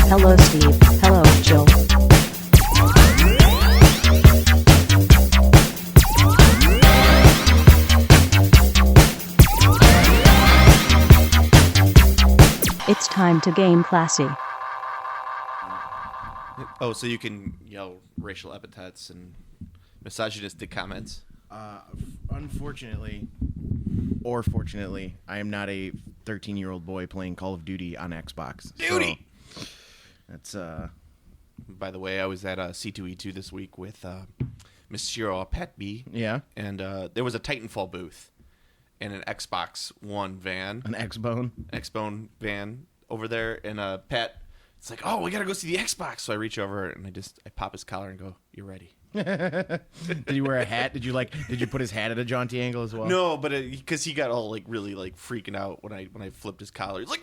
Hello Steve. Hello Jill. It's time to game classy. Oh, so you can yell racial epithets and misogynistic comments? Unfortunately, or fortunately, I am not a 13-year-old boy playing Call of Duty on Xbox. Duty! So that's, By the way, I was at C2E2 this week with Monsieur Pat B. Yeah. And there was a Titanfall booth and an Xbox One van. An X-Bone. X-Bone van over there. And Pat, it's like, oh, we got to go see the Xbox. So I reach over and I pop his collar and go, you ready? Did you wear a hat? Did you put his hat at a jaunty angle as well? No, but because he got all really freaking out when I flipped his collar. He's like,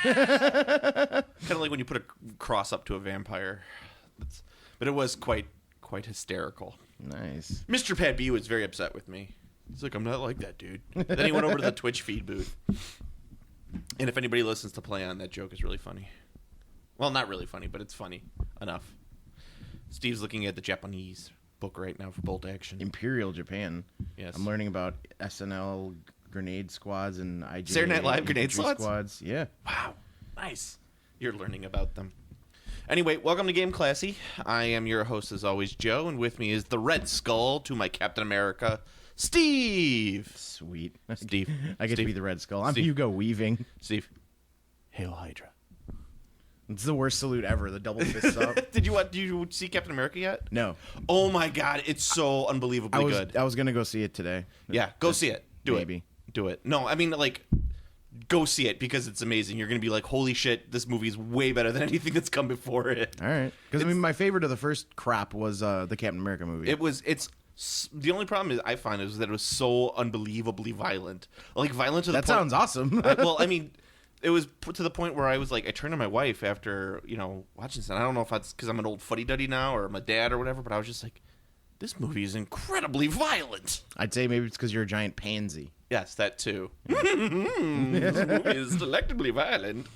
kind of like when you put a cross up to a vampire. But it was quite hysterical. Nice. Mr. Pat B was very upset with me. He's like, I'm not like that, dude. Then he went over to the Twitch feed booth. And if anybody listens to Play On, that joke is really funny. Well, not really funny, but it's funny enough. Steve's looking at the Japanese book right now for Bolt Action. Imperial Japan. Yes. I'm learning about SNL grenade squads and IJ Saturday Night Live grenade squads. Yeah. Wow. Nice. You're learning about them. Anyway, welcome to Game Classy. I am your host, as always, Joe, and with me is the Red Skull to my Captain America, Steve. Sweet. Steve. I get Steve. to be the Red Skull. I'm Steve. Hugo Weaving. Steve. Hail Hydra. It's the worst salute ever. The double fists up. Did you see Captain America yet? No. Oh my God, it's so unbelievably good. I was gonna go see it today. Yeah, go see it. Do Maybe. it. Do it. No, I mean go see it because it's amazing. You're gonna be like, holy shit, this movie is way better than anything that's come before it. All right. Because my favorite of the first crop was the Captain America movie. It's the only problem I find is that it was so unbelievably violent. Like violent to the that point. sounds awesome. Well, I mean, it was put to the point where I was like, I turned to my wife after watching this. And I don't know if that's because I'm an old fuddy-duddy now or my dad or whatever, but I was just like, this movie is incredibly violent. I'd say maybe it's because you're a giant pansy. Yes, that too. This movie is delectably violent.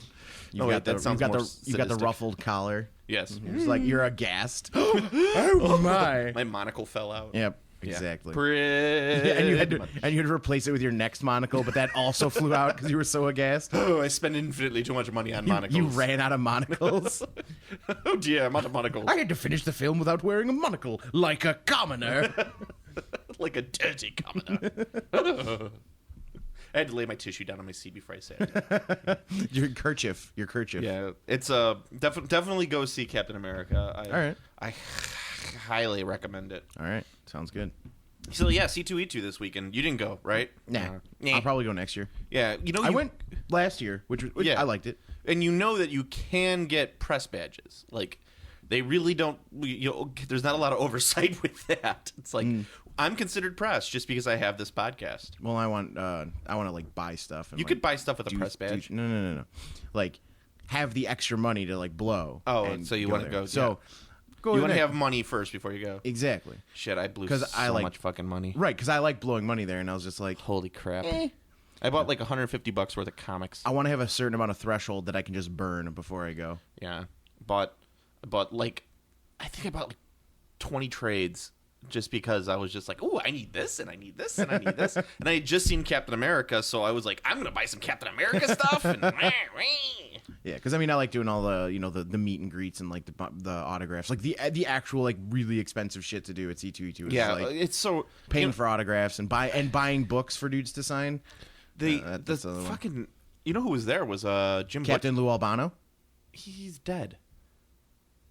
You've got the ruffled collar. Yes. It's like you're aghast. Oh my! My monocle fell out. Yep. Exactly. Yeah, and you had to replace it with your next monocle, but that also flew out because you were so aghast. Oh, I spend infinitely too much money on monocles. You ran out of monocles. Oh dear, I'm out of monocles. I had to finish the film without wearing a monocle, like a commoner. Like a dirty commoner. I had to lay my tissue down on my seat before I said it. Your kerchief. Yeah, it's definitely go see Captain America. All right. I highly recommend it. All right, sounds good. So yeah, C2E2 this weekend. You didn't go, right? Nah. I'll probably go next year. Yeah, I went last year, which yeah. I liked it. And you know that you can get press badges. Like, they really don't. There's not a lot of oversight with that. It's like I'm considered press just because I have this podcast. Well, I want to like buy stuff. And, you could buy stuff with a press badge. No. Like, have the extra money to like blow. Oh, so you want to go? So. Yeah. You want to have money first before you go. Exactly. Shit, I blew so much fucking money. Right, because I like blowing money there, and I was just like, holy crap. I bought like $150 worth of comics. I want to have a certain amount of threshold that I can just burn before I go. Yeah. I think I bought like 20 trades just because I was just like, oh, I need this, and I need this, and I need this. And I had just seen Captain America, so I was like, I'm going to buy some Captain America stuff. And yeah, because I mean, I like doing all the the meet and greets and like the autographs, like the actual like really expensive shit to do at C2E2. Yeah, like it's so paying for autographs and buying books for dudes to sign. The fucking who was there was Jim Captain Lou Albano. He's dead.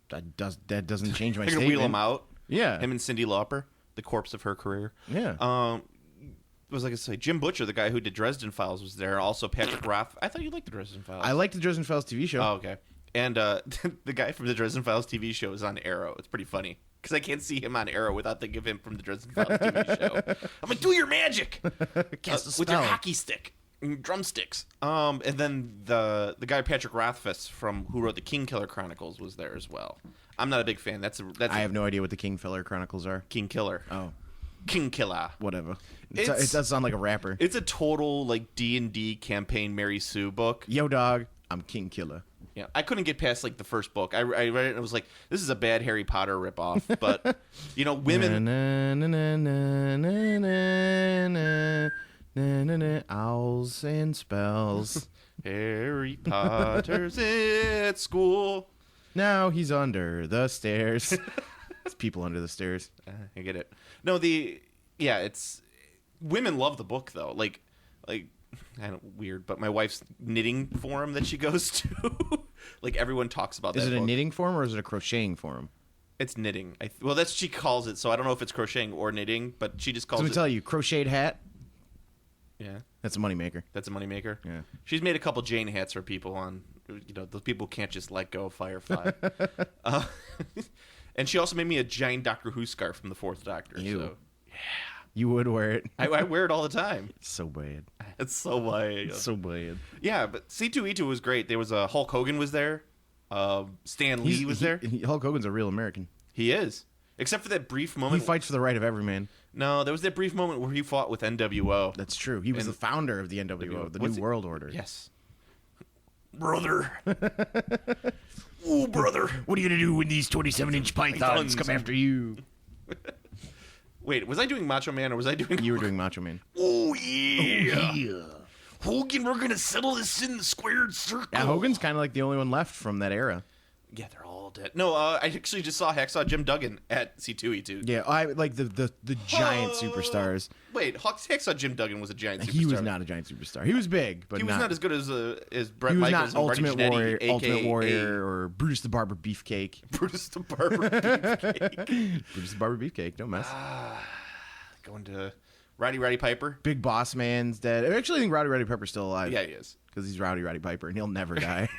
That doesn't change my They're statement. gonna wheel him out. Yeah, him and Cyndi Lauper, the corpse of her career. Yeah. Was like I say, Jim Butcher, the guy who did Dresden Files, was there. Also, Patrick Roth. I thought you liked the Dresden Files. I liked the Dresden Files TV show. Oh, okay. And the guy from the Dresden Files TV show is on Arrow. It's pretty funny because I can't see him on Arrow without thinking of him from the Dresden Files TV show. I'm like, do your magic with your hockey stick and drumsticks. And then the guy Patrick Rothfuss from who wrote the King Killer Chronicles was there as well. I'm not a big fan. I have no idea what the King Killer Chronicles are. King Killer. Oh. King Killer. Whatever. It does sound like a rapper. It's a total like D&D campaign Mary Sue book. Yo, dog, I'm King Killer. Yeah, I couldn't get past like the first book. I read it and I was like, this is a bad Harry Potter ripoff. But women. Owls and spells. Harry Potter's at school. Now he's under the stairs. It's people under the stairs. I get it. No, it's women love the book though. Like I don't weird, but my wife's knitting forum that she goes to, like everyone talks about. Is that it a book. knitting forum or is it a crocheting forum? It's knitting. Well, that's she calls it. So I don't know if it's crocheting or knitting, but she just calls So it. let me tell you, crocheted hat. Yeah, That's a moneymaker. that's a moneymaker. Yeah. She's made a couple Jane hats for people on. Those people can't just let go of Firefly. And she also made me a giant Doctor Who scarf from the Fourth Doctor. Ew. So You would wear it. I wear it all the time. It's so bad. It's so wide. So bad. Yeah, but C2E2 was great. There was Hulk Hogan was there. Stan Lee was there. Hulk Hogan's a real American. He is. Except for that brief He moment. fights for the right of every man. No, there was that brief moment where he fought with NWO. That's true. He was And- the founder of the NWO, the New What's it- World Order. Yes. Brother. Ooh, brother. What are you going to do when these 27-inch pythons come after you? Wait, was I doing Macho Man or was I doing... You were doing Macho Man. Oh, yeah. Hogan, we're going to settle this in the squared circle. Yeah, Hogan's kind of like the only one left from that era. Yeah, they're all dead. No, I actually just saw Hacksaw Jim Duggan at C2E2. Yeah, I like the giant superstars. Wait, Hacksaw Jim Duggan was a giant superstar. He was not a giant superstar. He was big, but He was not as good as Brett he was Michaels not and Marty Ultimate Jannetty, Warrior, a.k.a. Ultimate Warrior, or Brutus the Barber Beefcake. Brutus the Barber Beefcake. Brutus the Barber Beefcake, don't mess. Going to Roddy Piper. Big Boss Man's dead. I actually think Roddy Piper's still alive. Yeah, he is. Because he's Roddy Piper, and he'll never die.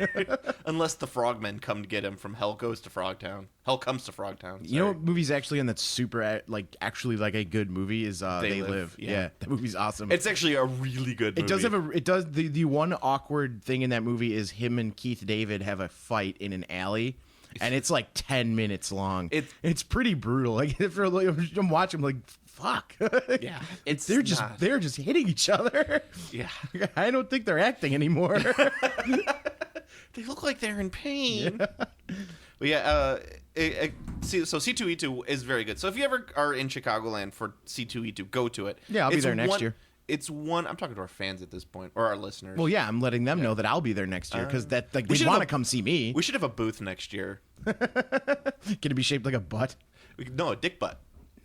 Unless the Frogmen come to get him from Hell Goes to Frogtown. Hell Comes to Frogtown. You know what movie's actually in that's super, actually a good movie is They Live. Yeah. That movie's awesome. It's actually a really good movie. It does the one awkward thing in that movie is him and Keith David have a fight in an alley. And it's like 10 minutes long. It's pretty brutal. Like I'm watching, I'm like, fuck. Yeah, they're just hitting each other. Yeah, I don't think they're acting anymore. They look like they're in pain. Yeah. But yeah, so C2E2 is very good. So if you ever are in Chicagoland for C2E2, go to it. Yeah, I'll be there next year. I'm talking to our fans at this point, or our listeners. Well, yeah, I'm letting them know that I'll be there next year because they want to come see me. We should have a booth next year. Can it be shaped like a butt? No, a dick butt.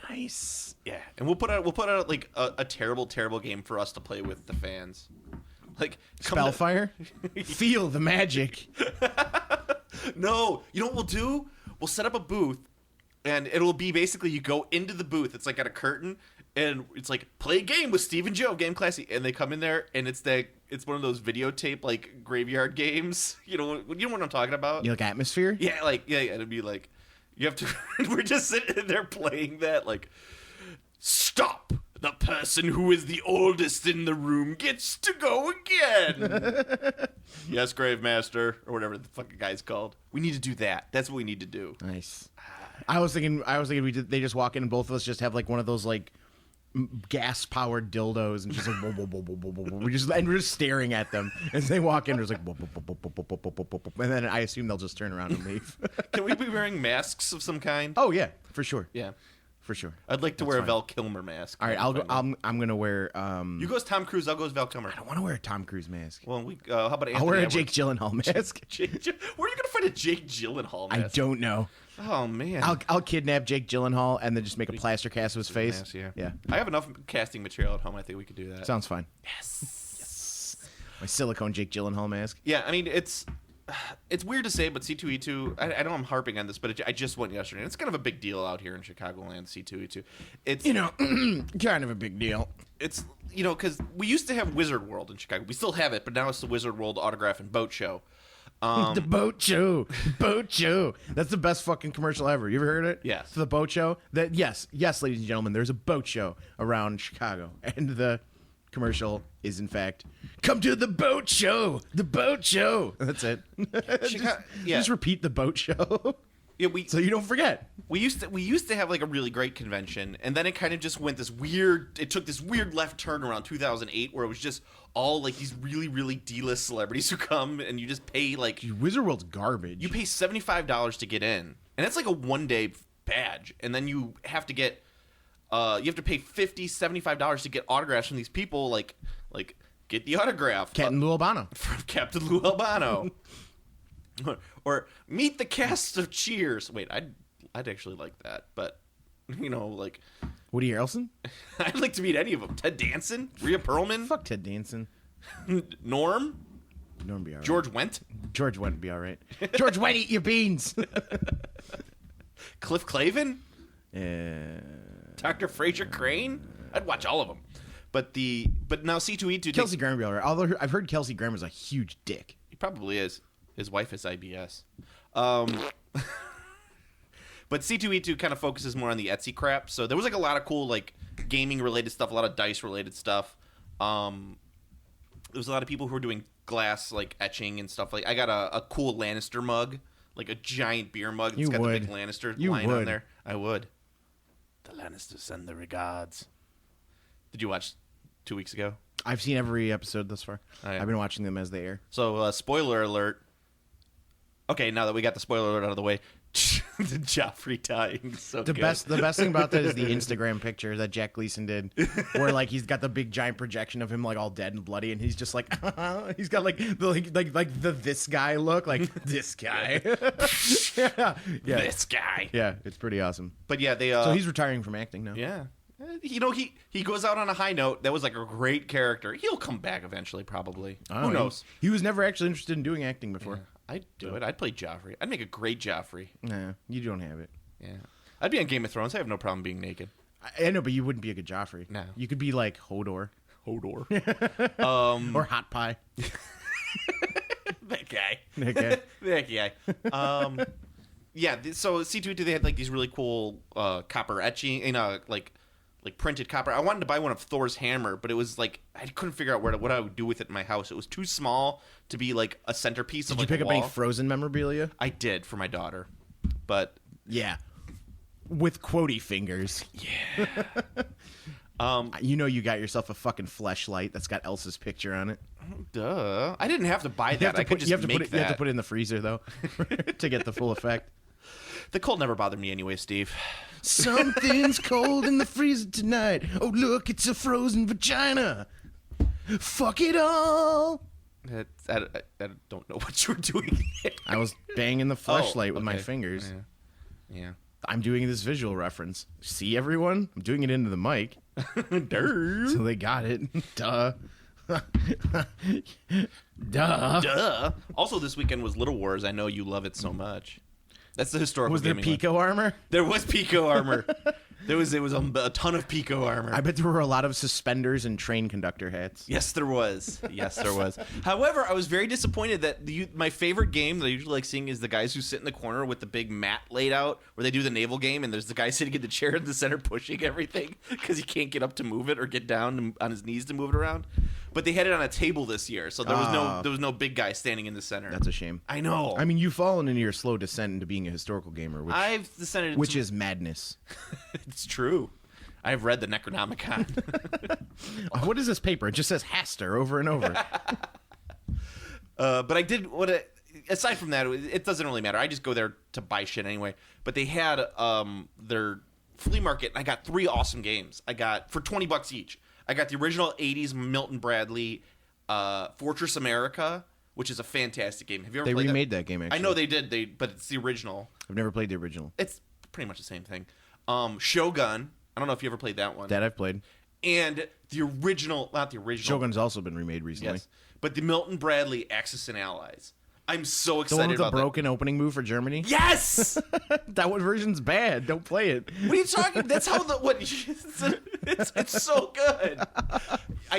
Nice. Yeah, and we'll put out like a terrible game for us to play with the fans. Like Spellfire. Feel the magic. No, you know what we'll do? We'll set up a booth, and it'll be basically you go into the booth. It's like got a curtain, and it's like play a game with Steve and Joe, Game Classy, and they come in there, and it's one of those videotape like graveyard games. You know what I'm talking about? You like Atmosphere? Yeah, it'd be like you have to. We're just sitting there playing that like stop. The person who is the oldest in the room gets to go again. Yes, Grave Master, or whatever the fucking guy's called. We need to do that. That's what we need to do. Nice. I was thinking they just walk in and both of us just have like one of those like gas powered dildos and just like whoa, whoa, whoa, whoa, whoa, whoa. We're just staring at them as they walk in. There's like whoa, whoa, whoa, whoa, whoa, whoa, whoa, whoa, whoa. And then I assume they'll just turn around and leave. Can we be wearing masks of some kind? Oh yeah, for sure. Yeah. For sure. I'd like to wear a Val Kilmer mask. All right, I'll go. I'm gonna wear. You go as Tom Cruise. I'll go as Val Kilmer. I don't want to wear a Tom Cruise mask. Well, how about Anthony I'll wear a Edwards? Jake Gyllenhaal mask. Where are you gonna find a Jake Gyllenhaal mask? I don't know. Oh man. I'll kidnap Jake Gyllenhaal and then just make a plaster cast of his face. Mask, yeah. Yeah. I have enough casting material at home. I think we could do that. Sounds fine. Yes. My silicone Jake Gyllenhaal mask. Yeah, I mean it's weird to say, but C2E2. I know I'm harping on this, but I just went yesterday. And it's kind of a big deal out here in Chicagoland. C2E2. It's Kind of a big deal. It's because we used to have Wizard World in Chicago. We still have it, but now it's the Wizard World Autograph and Boat Show. The boat show. Boat show. That's the best fucking commercial ever. You ever heard it? Yes. For the boat show. Yes, ladies and gentlemen, there's a boat show around Chicago. And the commercial is in fact, come to the boat show. The boat show. That's it. Just repeat the boat show. Yeah, so you don't forget. We used to have like a really great convention, and then it kind of just went it took this weird left turn around 2008 where it was just all like these really, really D-list celebrities who come, and you just pay like Wizard World's garbage. you pay $75 to get in, and that's like a 1-day badge, and then you have to get you have to pay $75 to get autographs from these people. Like get the autograph, Captain Lou Albano from Captain Lou Albano, or meet the cast of Cheers. Wait, I'd actually like that, but like Woody Harrelson. I'd like to meet any of them. Ted Danson, Rhea Perlman, Fuck Ted Danson. Norm, Be all right. George Wendt, George Wendt would be all right. George Wendt, eat your beans. Cliff Clavin, Yeah. Dr. Fraser Crane. I'd watch all of them. But now C2E2 Kelsey Grammer would be all right. Although I've heard Kelsey Grammer's a huge dick. He probably is. His wife is IBS. But C2E2 kind of focuses more on the Etsy crap. So there was like a lot of cool like gaming related stuff, a lot of dice related stuff. There was a lot of people who were doing glass like etching and stuff. Like I got a cool Lannister mug, like a giant beer mug that's got the big Lannister line on there. I would. The Lannisters send their regards. Did you watch 2 weeks ago? I've seen every episode thus far. Oh, yeah. I've been watching them as they air. So, spoiler alert. Okay, now that we got the spoiler alert out of the way, Joffrey dying. So The best thing about that is the Instagram picture that Jack Gleason did, where like he's got the big giant projection of him like all dead and bloody, and he's just like he's got like the this guy look, like this guy. yeah. This guy. Yeah, it's pretty awesome. But yeah, they. So he's retiring from acting now. Yeah. He goes out on a high note. That was like a great character. He'll come back eventually, probably. Who knows? He was never actually interested in doing acting before. Yeah, I'd do it. I'd play Joffrey. I'd make a great Joffrey. Nah, you don't have it. Yeah. I'd be on Game of Thrones. I have no problem being naked. I know, but you wouldn't be a good Joffrey. No. You could be like Hodor. Hodor. Or Hot Pie. That guy. Okay. That guy. Yeah, so C2E2, they had like these really cool copper etching, like printed copper. I wanted to buy one of Thor's hammer, but it was like I couldn't figure out what I would do with it in my house. It was too small to be like a centerpiece of Did like you pick a up wall. any Frozen memorabilia? I did for my daughter, but Yeah. With quotey fingers. yeah. You got yourself a fucking fleshlight that's got Elsa's picture on it. Duh. I didn't have to buy that. I could just make that. You have to put it in the freezer though to get the full effect. The cold never bothered me anyway, Steve. Something's cold in the freezer tonight. Oh look, it's a frozen vagina. Fuck it all. I don't know what you were doing. I was banging the fleshlight with my fingers. Yeah. I'm doing this visual reference. See everyone? I'm doing it into the mic. Duh. So they got it. Duh. Duh. Duh. Also, this weekend was Little Wars. I know you love it so much. That's the historical. Was there gaming one. Pico armor? There was Pico armor. There was a ton of Pico armor. I bet there were a lot of suspenders and train conductor hats. Yes, there was. Yes, there was. However, I was very disappointed that my favorite game that I usually like seeing is the guys who sit in the corner with the big mat laid out where they do the naval game, and there's the guy sitting in the chair in the center pushing everything because he can't get up to move it or get down on his knees to move it around. But they had it on a table this year, so there was no big guy standing in the center. That's a shame. I know. I mean, you've fallen into your slow descent into being a historical gamer, I've descended, which is madness. It's true. I've read the Necronomicon. What is this paper? It just says Haster over and over. But I did aside from that, it doesn't really matter. I just go there to buy shit anyway. But they had their flea market, and I got 3 awesome games. I got for $20 each. I got the original 80s Milton Bradley Fortress America, which is a fantastic game. Have you ever They played remade that game, actually. I know they did, but it's the original. I've never played the original. It's pretty much the same thing. Shogun. I don't know if you ever played that one. That I've played. And the original, not the original. Shogun's also been remade recently. Yes. But the Milton Bradley Axis and Allies. I'm so The excited one with the about broken opening move for Germany? that. Yes! That one version's bad. Don't play it. What are you talking? That's how it's so good.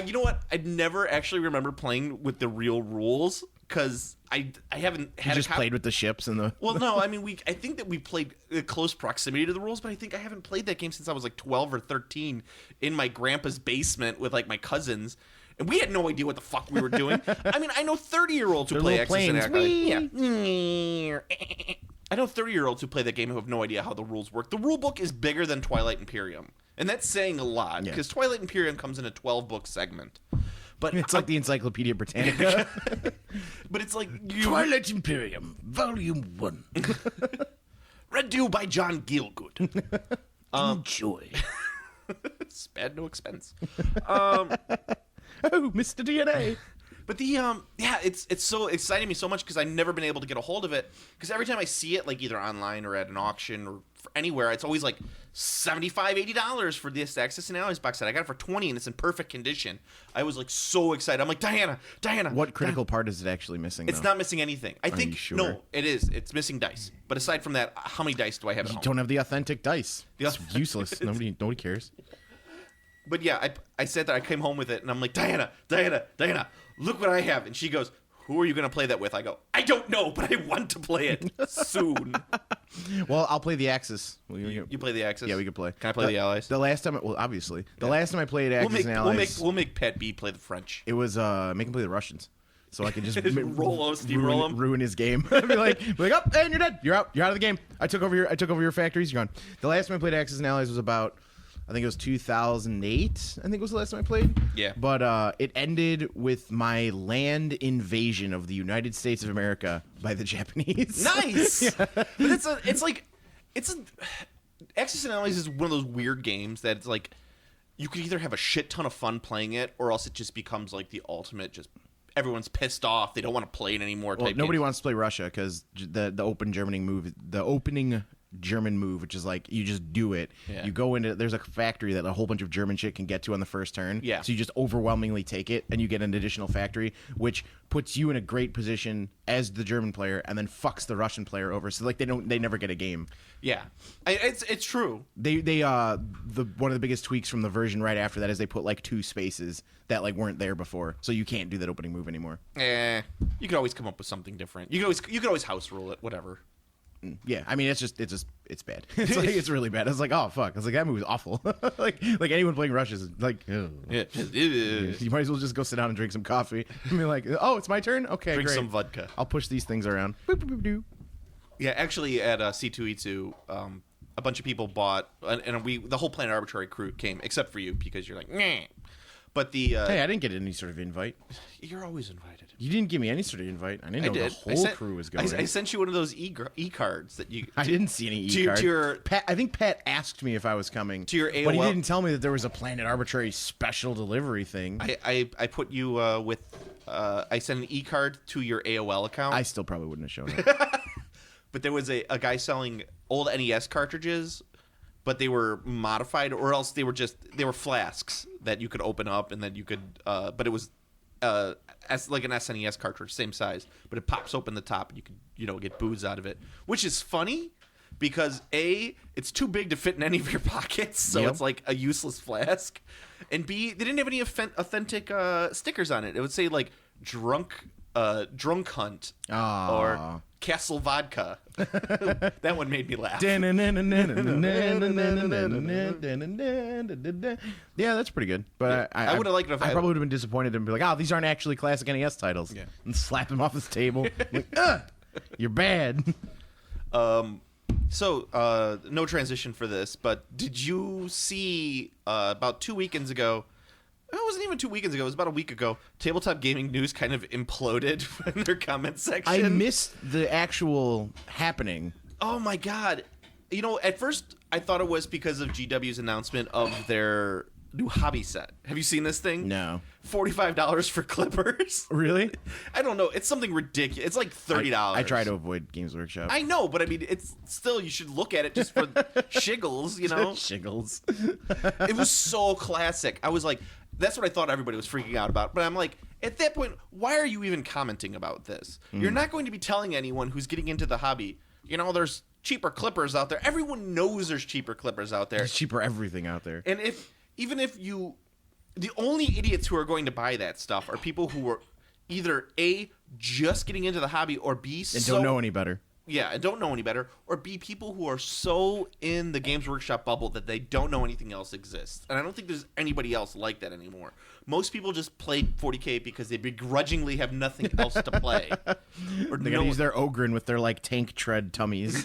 You know what? I never actually remember playing with the real rules because I haven't had You just played with the ships and the... Well, no, I mean I think that we played close proximity to the rules, but I think I haven't played that game since I was like 12 or 13 in my grandpa's basement with like my cousins. And we had no idea what the fuck we were doing. I mean, I know 30-year-olds who play Axis and Allies. Yeah. I know 30-year-olds who play that game who have no idea how the rules work. The rule book is bigger than Twilight Imperium. And that's saying a lot, because Twilight Imperium comes in a 12-book segment. But It's like the Encyclopedia Britannica. but it's like Twilight Imperium, Volume 1. read to you by John Gielgud. Enjoy. Spad no expense. Oh, Mr. DNA. But the it's so exciting me so much because I've never been able to get a hold of it. Because every time I see it, like either online or at an auction or anywhere, it's always like $75, $80 for this Access and Allies box set. I got it for $20 and it's in perfect condition. I was like so excited. I'm like, Diana. What critical part is it actually missing? It's not missing anything. I think you sure? no, it is. It's missing dice. But aside from that, how many dice do I have at You home? don't have the authentic dice. It's useless. Nobody cares. But yeah, I said that I came home with it, and I'm like, Diana, look what I have. And she goes, who are you going to play that with? I go, I don't know, but I want to play it soon. Well, I'll play the Axis. You play the Axis? Yeah, we could play. Can I play the Allies? The last time, obviously. The last time I played Axis and Allies, We'll make Pat B play the French. it was make him play the Russians. So I could just steamroll him. ruin his game. be like, oh, and you're dead. You're out. You're out of the game. I took over your factories. You're gone. The last time I played Axis and Allies was about, I think it was 2008. I think it was the last time I played. Yeah. But it ended with my land invasion of the United States of America by the Japanese. Nice. But Axis and Allies is one of those weird games that it's like you could either have a shit ton of fun playing it, or else it just becomes like the ultimate just. Everyone's pissed off. They don't want to play it anymore. Well, nobody wants to play Russia because the opening German move, which is like you just do it. Yeah. You go into there's a factory that a whole bunch of German shit can get to on the first turn. Yeah. So you just overwhelmingly take it, and you get an additional factory, which puts you in a great position as the German player, and then fucks the Russian player over. So like they never get a game. Yeah, it's true. They one of the biggest tweaks from the version right after that is they put like 2 spaces that like weren't there before, so you can't do that opening move anymore. You could always come up with something different. You could always house rule it, whatever. Yeah, I mean it's bad. It's like it's really bad. I was like, oh fuck. I was like, that movie was awful. like anyone playing Rush is like, ugh. Yeah. You might as well just go sit down and drink some coffee and be like, oh, it's my turn. Okay, Drink great. some vodka. I'll push these things around. Boop, boop, boop, doo. Yeah, actually at C2E2, a bunch of people bought, and the whole Planet Arbitrary crew came, except for you because you're like, meh. But the hey, I didn't get any sort of invite. You're always invited. You didn't give me any sort of invite. I didn't know did. the whole crew was going. I sent you one of those e-cards that you. I didn't see any e-cards. Pat, I think Pat asked me if I was coming to your AOL, but he didn't tell me that there was a Planet Arbitrary special delivery thing. I put you with. I sent an e-card to your AOL account. I still probably wouldn't have shown up. But there was a guy selling old NES cartridges, but they were modified, or else they were flasks that you could open up, and then you could. But it was as like an SNES cartridge, same size, but it pops open the top, and you could get booze out of it, which is funny because A, it's too big to fit in any of your pockets, so it's like a useless flask, and B, they didn't have any authentic stickers on it. It would say like drunk hunt or Castle Vodka. That one made me laugh. Yeah, that's pretty good. But I would have liked it if I probably would have been disappointed and be like, oh, these aren't actually classic NES titles. Yeah. And slap them off the table. Like, ugh, you're bad. So, no transition for this, but did you see about 2 weekends ago? It wasn't even 2 weekends ago. It was about a week ago. Tabletop Gaming News kind of imploded in their comment section. I missed the actual happening. Oh my god! At first I thought it was because of GW's announcement of their new hobby set. Have you seen this thing? No. $45 for clippers. Really? I don't know. It's something ridiculous. It's like $30. I try to avoid Games Workshop. I know, but I mean, it's still, you should look at it just for shiggles, Shiggles. It was so classic. I was like, that's what I thought everybody was freaking out about. But I'm like, at that point, why are you even commenting about this? You're not going to be telling anyone who's getting into the hobby, there's cheaper clippers out there. Everyone knows there's cheaper clippers out there. There's cheaper everything out there. And the only idiots who are going to buy that stuff are people who are either A, just getting into the hobby, or B, don't know any better. Yeah, and don't know any better, or B, people who are so in the Games Workshop bubble that they don't know anything else exists. And I don't think there's anybody else like that anymore. Most people just play 40K because they begrudgingly have nothing else to play. Or they gotta use their Ogren with their like tank tread tummies.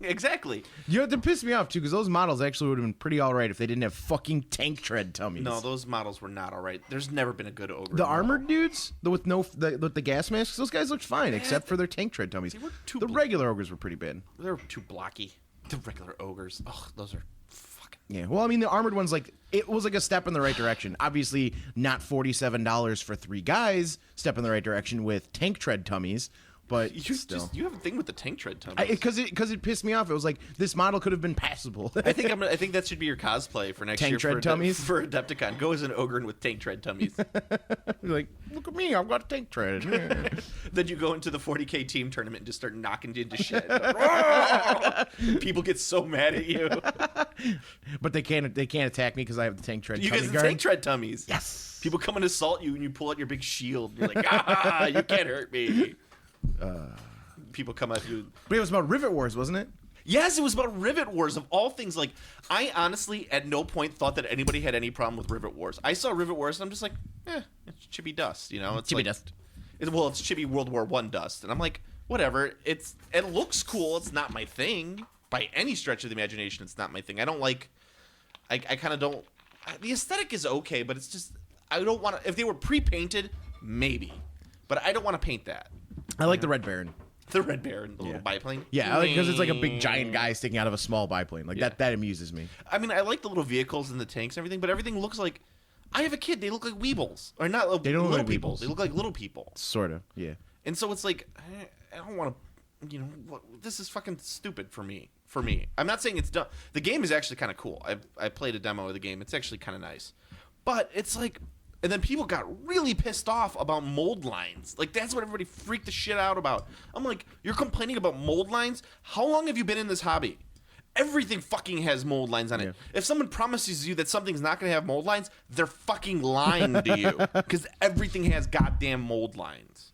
Exactly. You know, that pissed me off too, because those models actually would have been pretty all right if they didn't have fucking tank tread tummies. No, those models were not all right. There's never been a good ogre. The armored dudes, with the gas masks, those guys looked fine, except for their tank tread tummies. The regular ogres were pretty bad. They were too blocky. The regular ogres, those are fucking. Yeah, well, I mean, the armored ones, like, it was like a step in the right direction. Obviously, not $47 for 3 guys. Step in the right direction with tank tread tummies. But you have a thing with the tank tread tummies. Because it pissed me off. It was like, this model could have been passable. I think that should be your cosplay for next year. Tank tread tummies for Adepticon. Go as an ogre with tank tread tummies. You're like, look at me, I've got a tank tread. Then you go into the 40K team tournament and just start knocking into shit. People get so mad at you. But they can't attack me because I have the tank tread. You get the tank tread tummies. Yes. People come and assault you and you pull out your big shield. You're like, you can't hurt me. People come at you. But it was about Rivet Wars, wasn't it? Yes, it was about Rivet Wars of all things. Like, I honestly at no point thought that anybody had any problem with Rivet Wars. I saw Rivet Wars and I'm just like, it's chibi dust, you know? It's chibi like, dust. It's chibi World War I dust. And I'm like, whatever. It looks cool. It's not my thing. By any stretch of the imagination, it's not my thing. I don't like... I kind of don't... The aesthetic is okay, but it's just... I don't want to... If they were pre-painted, maybe. But I don't want to paint that. I like the Red Baron. The Red Baron, the little biplane. Yeah, I like because it's like a big giant guy sticking out of a small biplane. Like that amuses me. I mean, I like the little vehicles and the tanks and everything, but everything looks like... I have a kid. They look like weebles. Or not they don't little look like people. weebles. They look like little people. Sort of, yeah. And so it's like, I don't want to... this is fucking stupid for me. I'm not saying it's dumb. The game is actually kind of cool. I played a demo of the game. It's actually kind of nice. But it's like... And then people got really pissed off about mold lines. Like, that's what everybody freaked the shit out about. I'm like, you're complaining about mold lines? How long have you been in this hobby? Everything fucking has mold lines on it. If someone promises you that something's not going to have mold lines, they're fucking lying to you. Because everything has goddamn mold lines.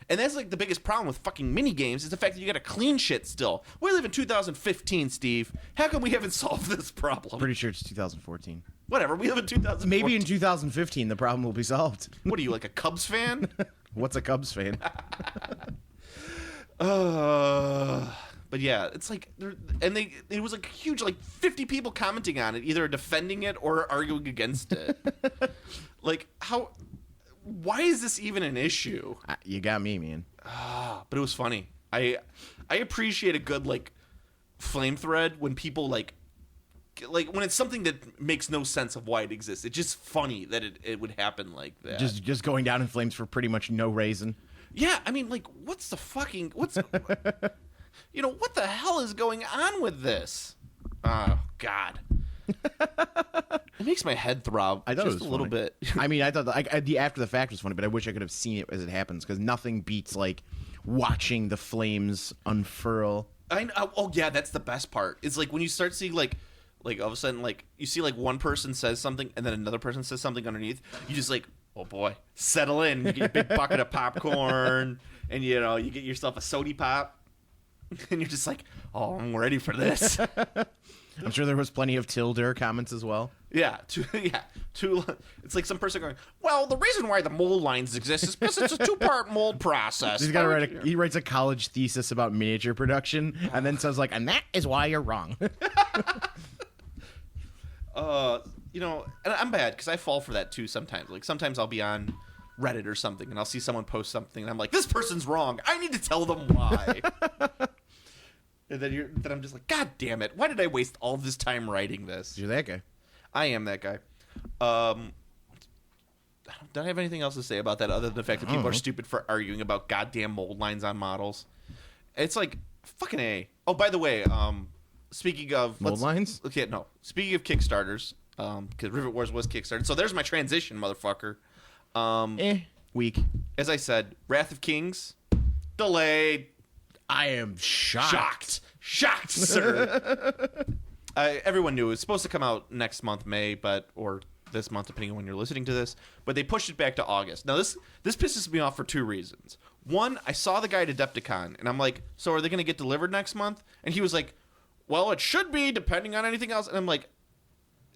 And that's like the biggest problem with fucking mini games is the fact that you got to clean shit still. We live in 2015, Steve. How come we haven't solved this problem? Pretty sure it's 2014. Whatever, we live in 2014. Maybe in 2015 the problem will be solved. What are you, like a Cubs fan? What's a Cubs fan? But yeah, it's like, it was like huge, like 50 people commenting on it, either defending it or arguing against it. Like, why is this even an issue? You got me, man. But it was funny. I appreciate a good, like, flame thread when people, like when it's something that makes no sense of why it exists. It's just funny that it would happen like that. Just going down in flames for pretty much no reason. Yeah, I mean, like, what the hell is going on with this? Oh, God. It makes my head throb. I thought just it was a little funny. bit. I mean, I thought the after the fact was funny, but I wish I could have seen it as it happens because nothing beats like watching the flames unfurl. Oh yeah, that's the best part. It's like when you start seeing like all of a sudden like you see like one person says something and then another person says something underneath. You just like, oh boy, settle in. You get your big bucket of popcorn and you get yourself a sody pop, and you're just like, oh, I'm ready for this. I'm sure there was plenty of Tilder comments as well. Yeah, it's like some person going, well, the reason why the mold lines exist is because it's a 2-part mold process. He's got to write he writes a college thesis about miniature production and then says like, and that is why you're wrong. And I'm bad because I fall for that too sometimes. Like sometimes I'll be on Reddit or something and I'll see someone post something and I'm like, this person's wrong. I need to tell them why. And then I'm just like, God damn it! Why did I waste all this time writing this? You're that guy. I am that guy. Don't I have anything else to say about that other than the fact that people are stupid for arguing about goddamn mold lines on models? It's like fucking A. Oh, by the way, speaking of mold lines, okay, no. Speaking of Kickstarters, because Rivet Wars was Kickstarted, so there's my transition, motherfucker. Weak. As I said, Wrath of Kings delayed. I am shocked, sir. Everyone knew it was supposed to come out next month, May, or this month, depending on when you're listening to this. But they pushed it back to August. Now, this pisses me off for 2 reasons. One, I saw the guy at Adepticon, and I'm like, so are they going to get delivered next month? And he was like, well, it should be, depending on anything else. And I'm like,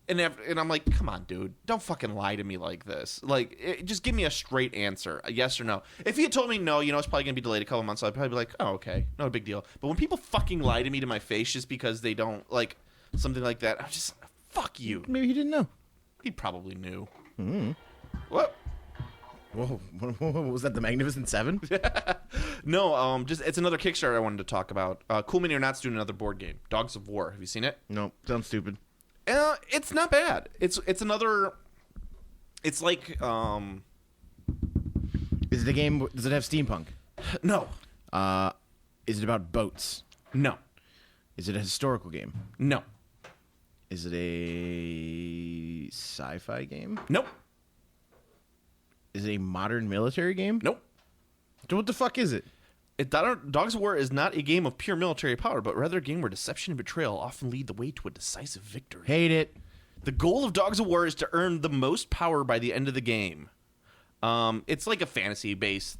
And I'm like, come on, dude, don't fucking lie to me like this. Like, just give me a straight answer, a yes or no. If he had told me no, it's probably gonna be delayed a couple months, I'd probably be like, oh, okay, no big deal. But when people fucking lie to me to my face just because they don't like something like that, I'm just fuck you. Maybe he didn't know. He probably knew. What? Whoa, was that the Magnificent Seven? No, just it's another Kickstarter I wanted to talk about. Cool Mini or Not's doing another board game, Dogs of War. Have you seen it? No, sounds stupid. It's not bad. It's another. It's like Is it a game? Does it have steampunk? No. Is it about boats? No. Is it a historical game? No. Is it a sci-fi game? Nope. Is it a modern military game? Nope. So what the fuck is it? Dogs of War is not a game of pure military power, but rather a game where deception and betrayal often lead the way to a decisive victory. Hate it. The goal of Dogs of War is to earn the most power by the end of the game. It's like a fantasy-based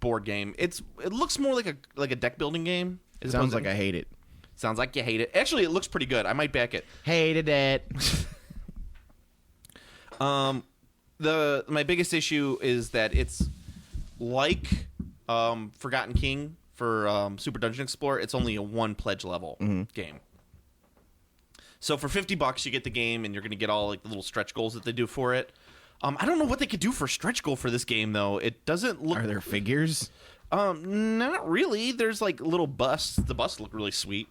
board game. It looks more like a deck building game. It sounds like I hate it. Sounds like you hate it. Actually, it looks pretty good. I might back it. Hated it. My biggest issue is that it's like Forgotten King for Super Dungeon Explorer. It's only a one pledge level game. So for $50 you get the game, and you're going to get all like the little stretch goals that they do for it. I don't know what they could do for a stretch goal for this game though. It doesn't look. Are there figures? Not really. There's like little busts. The busts look really sweet.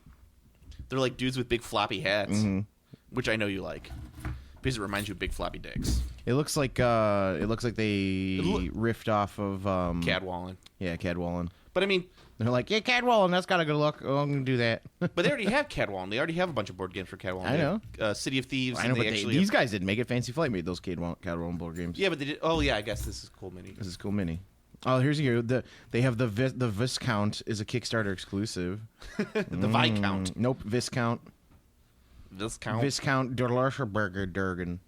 They're like dudes with big floppy hats, which I know you like because it reminds you of big floppy dicks. It looks like they riffed off of Cadwallon. Yeah, Cadwallon. But I mean, they're like, yeah, Cadwallon, that's got a good look. Oh, I'm gonna do that. but they already have Cadwallon. They already have a bunch of board games for Cadwallon. I know. City of Thieves. I know, but these guys didn't make it. Fancy Flight made those Cadwallon board games. Yeah, but they did. Oh yeah, I guess this is Cool Mini. This is Cool Mini. Oh, here's here. They have the Viscount is a Kickstarter exclusive. The Viscount. Nope, Viscount. Viscount Durger Durgan.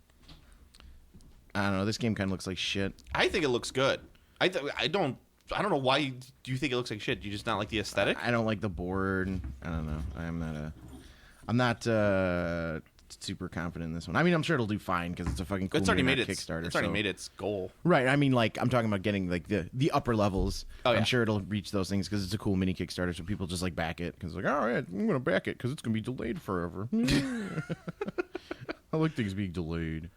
I don't know. This game kind of looks like shit. I think it looks good. I don't know why do you think it looks like shit. Do you just not like the aesthetic? I don't like the board. I don't know. I'm not super confident in this one. I mean, I'm sure it'll do fine because it's a fucking cool Kickstarter. It's already made its goal. Right. I mean, like I'm talking about getting like the upper levels. Oh, yeah. I'm sure it'll reach those things because it's a cool mini Kickstarter. So people just like back it because like, all right, I'm gonna back it because it's gonna be delayed forever. I like things being delayed.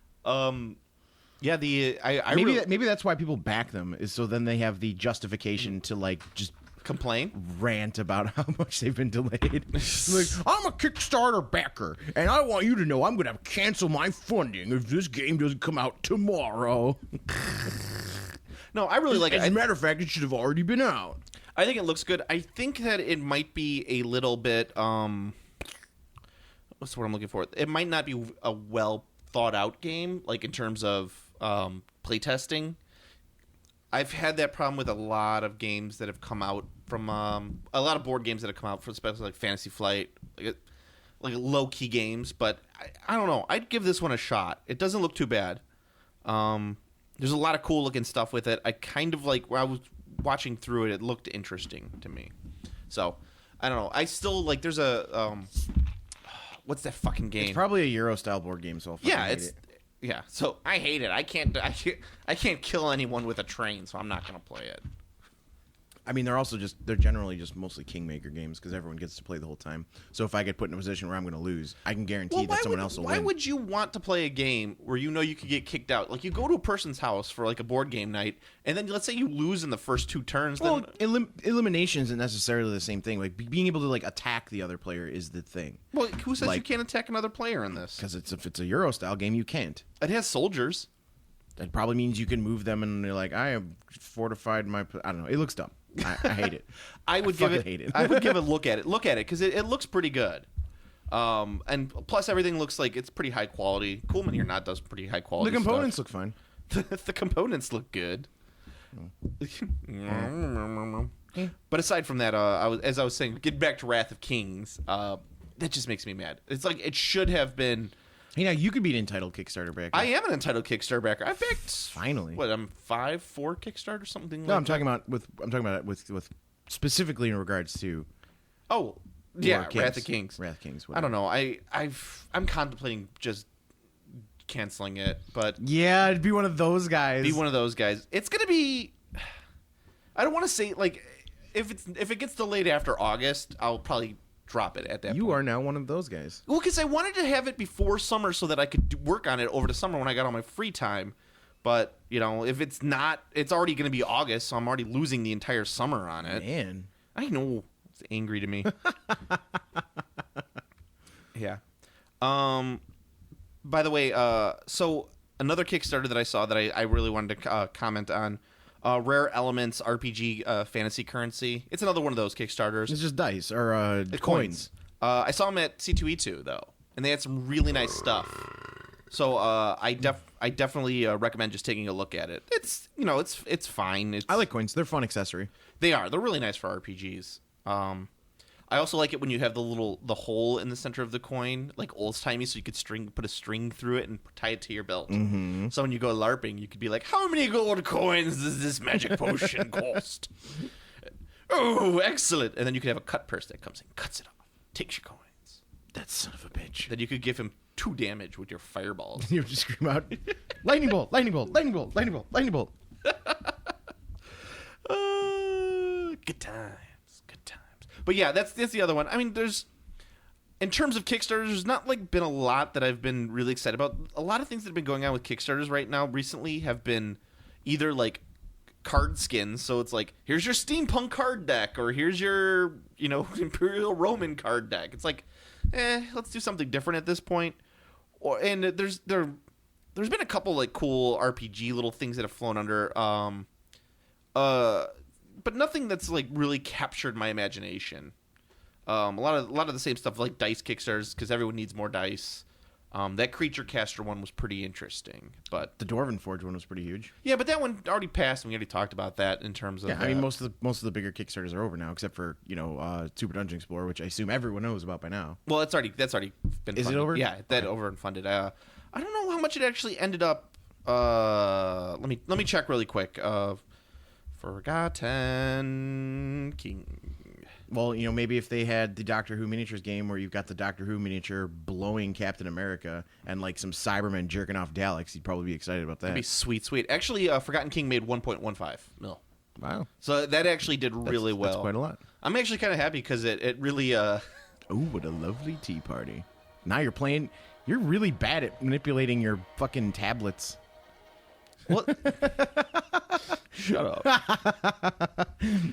Yeah, maybe that's why people back them is so then they have the justification to like just complain, rant about how much they've been delayed. Like, I'm a Kickstarter backer, and I want you to know I'm going to cancel my funding if this game doesn't come out tomorrow. No, I really like it. As a matter of fact, it should have already been out. I think it looks good. I think that it might be a little bit what's the word I'm looking for? It might not be a well thought out game, like in terms of playtesting. I've had that problem with a lot of games that have come out from a lot of board games that have come out from, especially like Fantasy Flight, like low key games. But I don't know. I'd give this one a shot. It doesn't look too bad. There's a lot of cool looking stuff with it. I kind of like when I was watching through it, it looked interesting to me. So I don't know. I still like. There's a what's that fucking game? It's probably a Euro style board game. So I'll hate it. Yeah, so I hate it. I can't kill anyone with a train, so I'm not gonna play it. I mean, they're generally just mostly Kingmaker games because everyone gets to play the whole time. So if I get put in a position where I'm going to lose, I can guarantee that someone else will win. Why would you want to play a game where you know you could get kicked out? Like you go to a person's house for like a board game night, and then let's say you lose in the first 2 turns. Well, elimination isn't necessarily the same thing. Like being able to like attack the other player is the thing. Well, who says you can't attack another player in this? Because if it's a Euro style game, you can't. It has soldiers. That probably means you can move them, and they're like, I have fortified my. I don't know. It looks dumb. I hate it. I would give a look at it. Look at it because it looks pretty good. And plus everything looks like it's pretty high quality. Cool Mini or Not does pretty high quality. The components stuff. look fine. The components look good. But aside from that, as I was saying, get back to Wrath of Kings. That just makes me mad. It's like it should have been. Hey, now you could be an entitled Kickstarter backer. I am an entitled Kickstarter backer. I backed finally. What I'm 4 Kickstarter something. No, I'm talking about with specifically in regards to. Oh Yeah, Kings. Wrath of Kings. Wrath of Kings. I don't know. I'm contemplating just canceling it, but Yeah, it'd be one of those guys. It's gonna be. I don't want to say like if it gets delayed after August, I'll probably drop it at that point. You are now one of those guys. Well, because I wanted to have it before summer so that I could work on it over the summer when I got all my free time. But, if it's not, it's already going to be August, so I'm already losing the entire summer on it. Man. I know. It's angry to me. Yeah. By the way, so another Kickstarter that I saw that I really wanted to comment on, Rare Elements RPG Fantasy Currency. It's another one of those Kickstarters. It's just dice or coins. I saw them at C2E2, though, and they had some really nice stuff. So I definitely recommend just taking a look at it. It's it's fine. I like coins. They're a fun accessory. They're really nice for RPGs. I also like it when you have the hole in the center of the coin, like old timey, so you could put a string through it and tie it to your belt. Mm-hmm. So when you go LARPing, you could be like, "How many gold coins does this magic potion cost?" Oh, excellent! And then you could have a cut purse that comes in, cuts it off, takes your coins. That son of a bitch. Then you could give him 2 damage with your fireballs. You just scream out, "Lightning bolt! Lightning bolt! Lightning bolt! Lightning bolt! Lightning bolt!" Good times. But yeah, that's the other one. I mean, in terms of Kickstarters, there's not been a lot that I've been really excited about. A lot of things that have been going on with Kickstarters right now recently have been either card skins. So it's like, here's your steampunk card deck, or here's your Imperial Roman card deck. It's like, let's do something different at this point. And there's been a couple cool RPG little things that have flown under. But nothing that's really captured my imagination. A lot of the same stuff like dice Kickstarters because everyone needs more dice. That Creature Caster one was pretty interesting, but The Dwarven Forge one was pretty huge. yeah, but that one already passed, and we already talked about that in terms of. Yeah, I mean most of the bigger Kickstarters are over now, except for Super Dungeon Explorer, which I assume everyone knows about by now. Well, that's already been. Is it funded. over? Yeah, that over and funded. I don't know how much it actually ended up. Let me check really quick. Forgotten King. Well, maybe if they had the Doctor Who miniatures game where you've got the Doctor Who miniature blowing Captain America and some Cybermen jerking off Daleks, you'd probably be excited about that. That'd be sweet. Actually, Forgotten King made 1.15 mil. Wow. So that actually did really well. That's quite a lot. I'm actually kind of happy because it really. Ooh, what a lovely tea party. Now you're really bad at manipulating your fucking tablets. What? Shut up.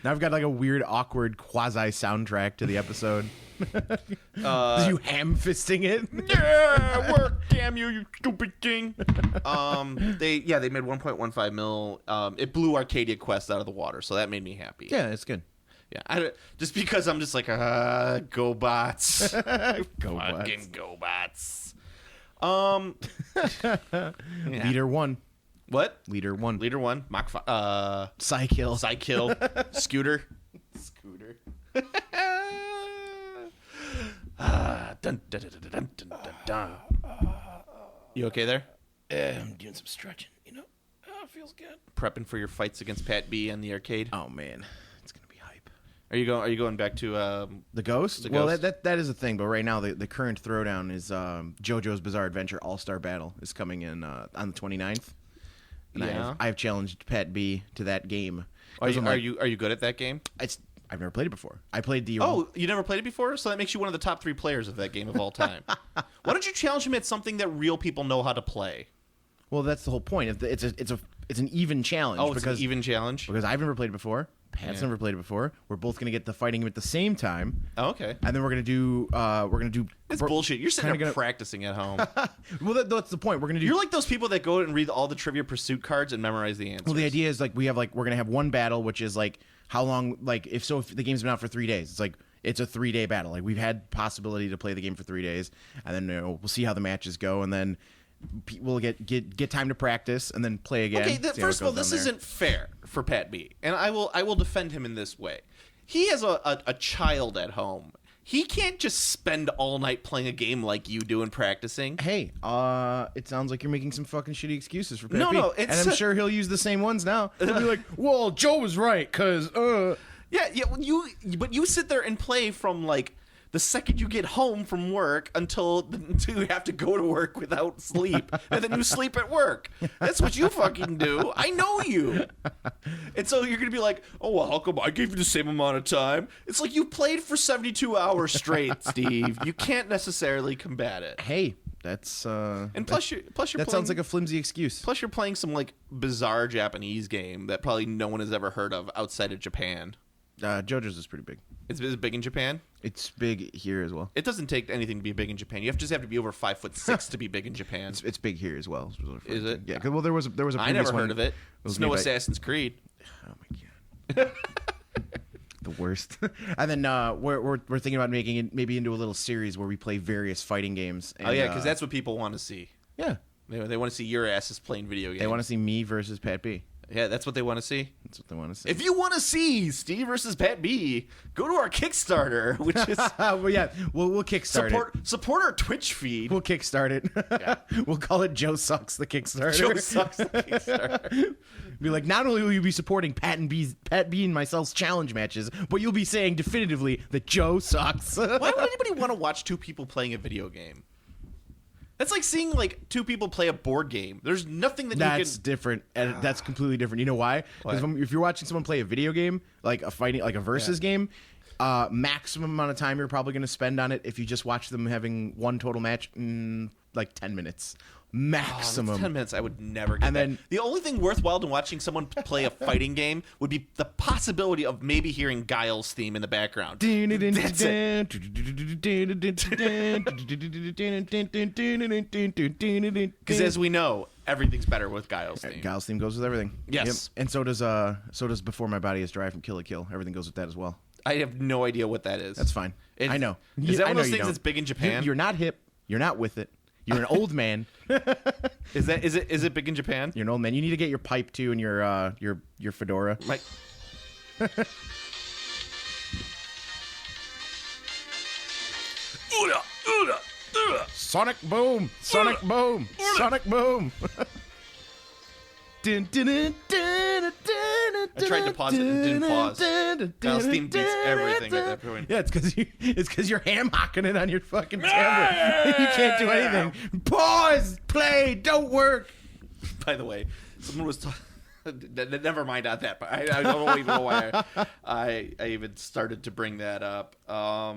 Now I've got a weird, awkward quasi soundtrack to the episode. You ham fisting it? Yeah, work, damn you stupid king. They made 1.15 mil. It blew Arcadia Quest out of the water, so that made me happy. Yeah, it's good. Yeah, just because I'm just go bots, Go fucking go bots. Leader 1. What? Leader 1. Leader 1. Mach 5. Psykill. Scooter. Dun, dun, dun, dun, dun, dun, dun. You okay there? I'm doing some stretching, It feels good. Prepping for your fights against Pat B on the arcade. Oh, man. It's going to be hype. Are you going back to The Ghost? The Well, Ghost? that is a thing, but right now the current throwdown is JoJo's Bizarre Adventure All-Star Battle is coming in on the 29th. And Yeah. I have challenged Pat B to that game. Are you good at that game? I've never played it before. I played the Oh, you never played it before? So that makes you one of the top 3 players of that game of all time. Why don't you challenge him at something that real people know how to play? Well, that's the whole point. It's an even challenge. Oh, it's an even challenge? Because I've never played it before. Pat's never played it before. We're both going to get the fighting game at the same time. Oh, okay. And then we're going to do It's bullshit. You're sitting there gonna- practicing at home. Well, that's the point. We're going to do You're like those people that go and read all the Trivia Pursuit cards and memorize the answers. Well, the idea is we're going to have one battle, which is how long, if the game's been out for 3 days, it's a 3-day battle. We've had possibility to play the game for 3 days, and then we'll see how the matches go, and then we'll get time to practice, and then play again. Okay, see how first it of all, goes this down there. isn't fair for Pat B, and I will defend him in this way. He has a child at home. He can't just spend all night playing a game like you do and practicing. Hey, it sounds like you're making some fucking shitty excuses for Pat No, B. no, and it's I'm sure he'll use the same ones now. He'll be like, well, Joe was right, because, Yeah, but you sit there and play from the second you get home from work until you have to go to work without sleep, and then you sleep at work. That's what you fucking do. I know you. And so you're going to be like, oh, well, how come I gave you the same amount of time? It's like you played for 72 hours straight, Steve. You can't necessarily combat it. Hey, that's And plus you're that playing, sounds like a flimsy excuse. plus you're playing some like bizarre Japanese game that probably no one has ever heard of outside of Japan. JoJo's is pretty big. It's big in Japan. It's big here as well. It doesn't take anything to be big in Japan. You just have to be over 5'6" to be big in Japan. It's big here as well. Is it? Yeah. Well, there was a previous I never one. heard of it. It's no Assassin's Creed. Oh my god. The worst. And then we're thinking about making it maybe into a little series where we play various fighting games. And, Oh yeah, because that's what people want to see. yeah. They want to see your asses playing video games. They want to see me versus Pat B. Yeah, that's what they want to see. That's what they want to see. If you want to see Steve versus Pat B, go to our Kickstarter, which is well, yeah, we'll kickstart it. support our Twitch feed. We'll kickstart it. Yeah. We'll call it Joe Sucks the Kickstarter. Joe Sucks the Kickstarter. Be like, not only will you be supporting Pat B and myself's challenge matches, but you'll be saying definitively that Joe sucks. Why would anybody want to watch two people playing a video game? That's like seeing like two people play a board game. There's nothing that That's you can. different. And that's completely different. You know why? Because Why? if you're watching someone play a video game, like a fighting, like a versus game, maximum amount of time you're probably going to spend on it if you just watch them having one total match, like 10 minutes. Maximum. 10 minutes, I would never get And that. then- The only thing worthwhile in watching someone play a fighting game would be the possibility of maybe hearing Guile's theme in the background. That's it. Because as we know, everything's better with Guile's theme. Guile's theme goes with everything. Yes. Yep. And so does Before My Body Is Dry from Kill la Kill. Everything goes with that as well. I have no idea what that is. That's fine. I know. Is that I one know of those you things don't. that's big in Japan? You're not hip. You're not with it. You're an old man. Is it big in Japan? You're an old man. You need to get your pipe too and your fedora. Like, Sonic boom! Sonic boom! Sonic boom! I tried to pause it and didn't pause. Guile's theme beats everything at that point. Yeah, it's because you're ham hocking it on your fucking tablet. You can't do anything. Pause. Play. Don't work. By the way, someone was never mind on that, but I don't even know why I even started to bring that up. I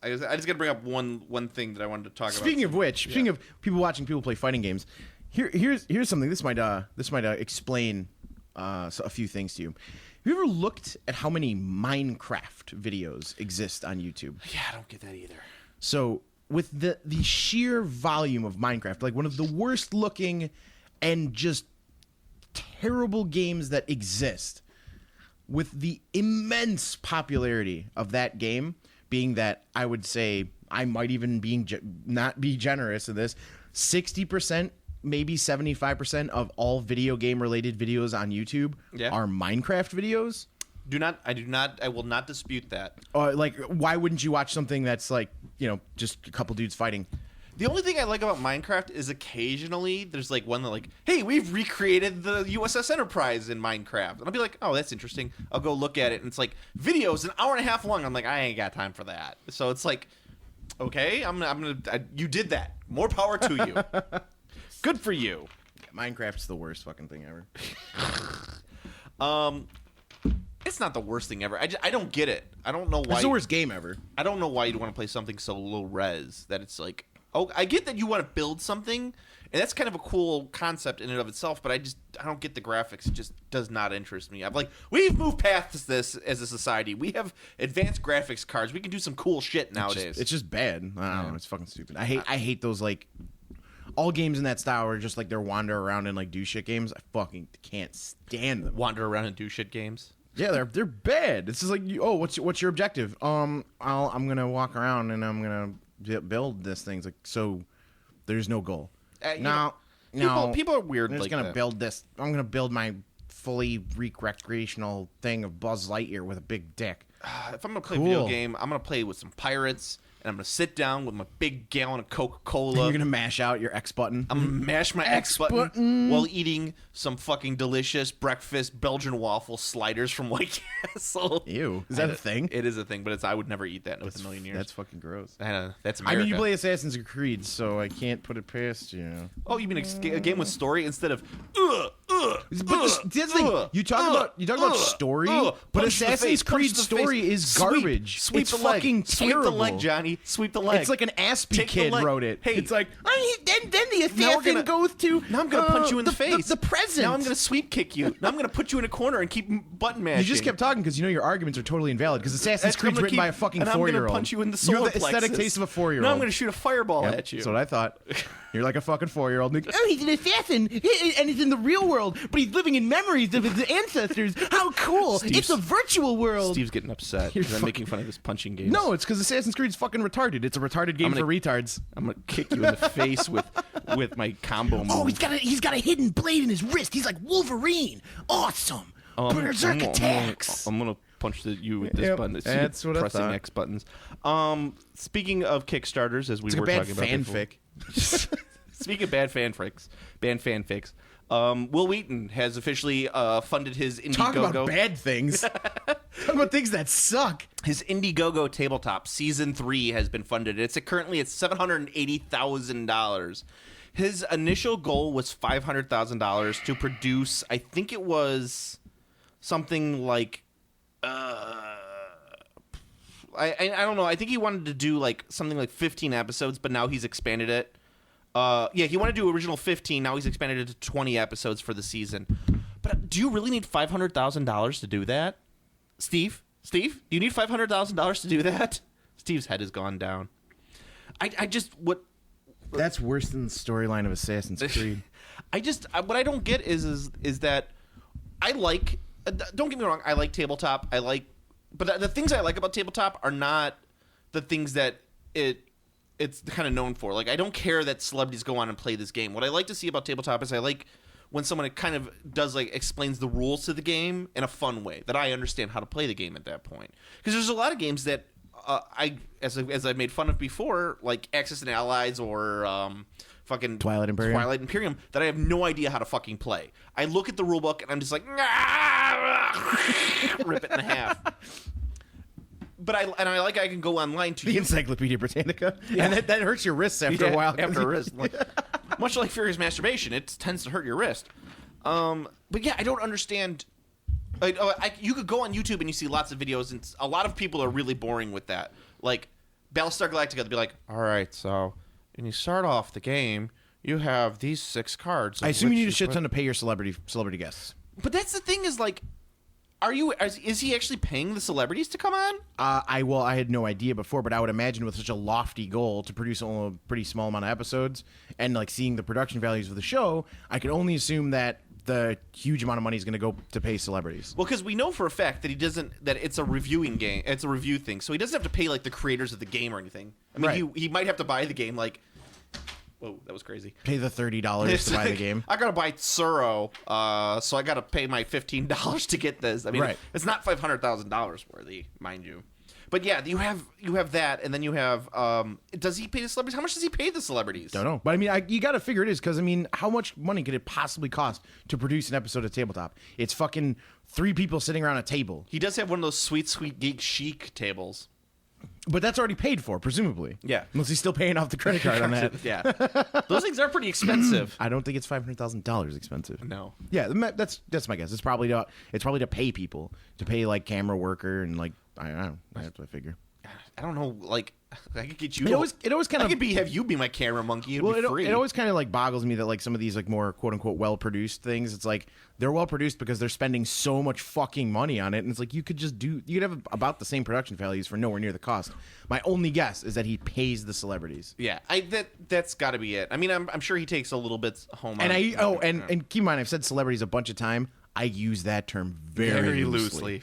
just got to bring up one thing that I wanted to talk about. Speaking of which, speaking of people watching people play fighting games, here's something. This might explain a few things to you. Have you ever looked at how many Minecraft videos exist on YouTube? Yeah, I don't get that either. So with the sheer volume of Minecraft, like one of the worst looking and just terrible games that exist, with the immense popularity of that game being that I would say, I might even not be generous in this, 60%, maybe 75% of all video game related videos on YouTube are Minecraft videos. I will not dispute that. Like, why wouldn't you watch something that's like, just a couple dudes fighting? The only thing I like about Minecraft is occasionally there's like one that like, hey, we've recreated the USS Enterprise in Minecraft. And I'll be like, oh, that's interesting. I'll go look at it. And it's like, videos an hour and a half long. I'm like, I ain't got time for that. So it's like, okay, you did that. More power to you. Good for you. Minecraft's the worst fucking thing ever. It's not the worst thing ever. I don't get it. I don't know why. It's the worst game ever. I don't know why you'd want to play something so low res that it's like, oh, I get that you want to build something, and that's kind of a cool concept in and of itself, but I don't get the graphics. It just does not interest me. I'm like, we've moved past this as a society. We have advanced graphics cards. We can do some cool shit nowadays. It's just bad. I don't know. It's fucking stupid. I hate those, like, all games in that style are just like they're wander around and like do shit games. I fucking can't stand them. Wander around and do shit games. Yeah, they're bad. It's just like, what's your objective? I'm gonna walk around and I'm gonna build this thing. It's like, so there's no goal. No. People are weird. I'm just like gonna that. build this. I'm gonna build my fully recreational thing of Buzz Lightyear with a big dick. If I'm gonna play a video game, I'm gonna play with some pirates, and I'm gonna sit down with my big gallon of Coca-Cola. You're gonna mash out your X button. I'm gonna mash my X button while eating some fucking delicious breakfast Belgian waffle sliders from White Castle. Ew, is that a thing? It is a thing, but I would never eat that in a million years. That's fucking gross. That's America. I mean, you play Assassin's Creed, so I can't put it past you. Oh, you mean a game with story instead of But that's the thing. You talk about story, but Assassin's Creed story is garbage. Sweep it's the leg. fucking terrible. Sweep the leg, Johnny. Sweep the leg. It's like an Aspie kid wrote it. Hey, it's like then the assassin goes to. Now I'm gonna punch you in the face. The present. Now I'm gonna sweep kick you. Now I'm gonna put you in a corner and keep button mashing. You just kept talking because you know your arguments are totally invalid because Assassin's Creed's written by a fucking 4-year-old. I'm gonna punch you in the solar You're the plexus. aesthetic taste of a 4-year-old. Now I'm gonna shoot a fireball at you. That's what I thought. You're like a fucking 4-year-old. Like, oh, he's an assassin, and he's in the real world, but he's living in memories of his ancestors. How cool! It's a virtual world. Steve's getting upset because I'm making fun of his punching game. No, it's because Assassin's Creed's fucking retarded. It's a retarded game for retards. I'm gonna kick you in the face with my combo move. Oh, he's got a hidden blade in his wrist. He's like Wolverine. Awesome. Berserk attacks. I'm gonna punch you with this button. That's what I pressing thought. X buttons. Speaking of Kickstarters, as we It's like were a bad talking about fanfic. Speaking of bad fanfics, Will Wheaton has officially funded his Indiegogo. Talk about bad things. Talk about things that suck. His Indiegogo Tabletop Season 3 has been funded. It's currently at $780,000. His initial goal was $500,000 to produce, I think it was something like, I don't know. I think he wanted to do like something like 15 episodes, but now he's expanded it. He wanted to do original 15. Now he's expanded it to 20 episodes for the season. But do you really need $500,000 to do that? Steve, do you need $500,000 to do that? Steve's head has gone down. That's worse than the storyline of Assassin's Creed. What I don't get is that I like. Don't get me wrong. I like tabletop. But the things I like about tabletop are not the things that it's kind of known for. Like, I don't care that celebrities go on and play this game. What I like to see about tabletop is I like when someone kind of does explains the rules to the game in a fun way that I understand how to play the game at that point. Because there's a lot of games that as I made fun of before, like Axis and Allies or fucking Twilight Imperium, that I have no idea how to fucking play. I look at the rule book and I'm just like, rip it in half. But I can go online to the Encyclopedia Britannica, and that hurts your wrists after a while. After a wrist, much like furious masturbation, it tends to hurt your wrist. But yeah, I don't understand. You could go on YouTube and you see lots of videos, and a lot of people are really boring with that. Like Battlestar Galactica, they'll be like, "All right, so when you start off the game, you have these 6 cards." I assume you need a shit ton to pay your celebrity guests. But that's the thing is like. Is he actually paying the celebrities to come on? I had no idea before, but I would imagine with such a lofty goal to produce only a pretty small amount of episodes and like seeing the production values of the show, I could only assume that the huge amount of money is going to go to pay celebrities. Well, because we know for a fact that that it's a reviewing game, it's a review thing, so he doesn't have to pay like the creators of the game or anything. I mean, right. he might have to buy the game like. Whoa, that was crazy. Pay the $30 to buy the game. I gotta buy Tsuro, so I gotta pay my $15 to get this. I mean, It's not $500,000 worthy, mind you. But yeah, you have that, and then you have. Does he pay the celebrities? How much does he pay the celebrities? Don't know, but I mean, you got to figure it is because I mean, how much money could it possibly cost to produce an episode of Tabletop? It's fucking 3 people sitting around a table. He does have one of those sweet geek chic tables. But that's already paid for, presumably. Yeah. Unless he's still paying off the credit card on that. Yeah. Those things are pretty expensive. I don't think it's $500,000 expensive. No. Yeah, that's my guess. It's probably to pay people, to pay like camera worker and like I don't know. That's what I figure. I don't know. Like I could get you. It always kind of have you be my camera monkey. It always kind of like boggles me that like some of these like more quote unquote well produced things. It's like they're well produced because they're spending so much fucking money on it, and it's like you could have about the same production values for nowhere near the cost. My only guess is that he pays the celebrities. Yeah, that's got to be it. I mean, I'm sure he takes a little bit home. And and keep in mind, I've said celebrities a bunch of times. I use that term very loosely.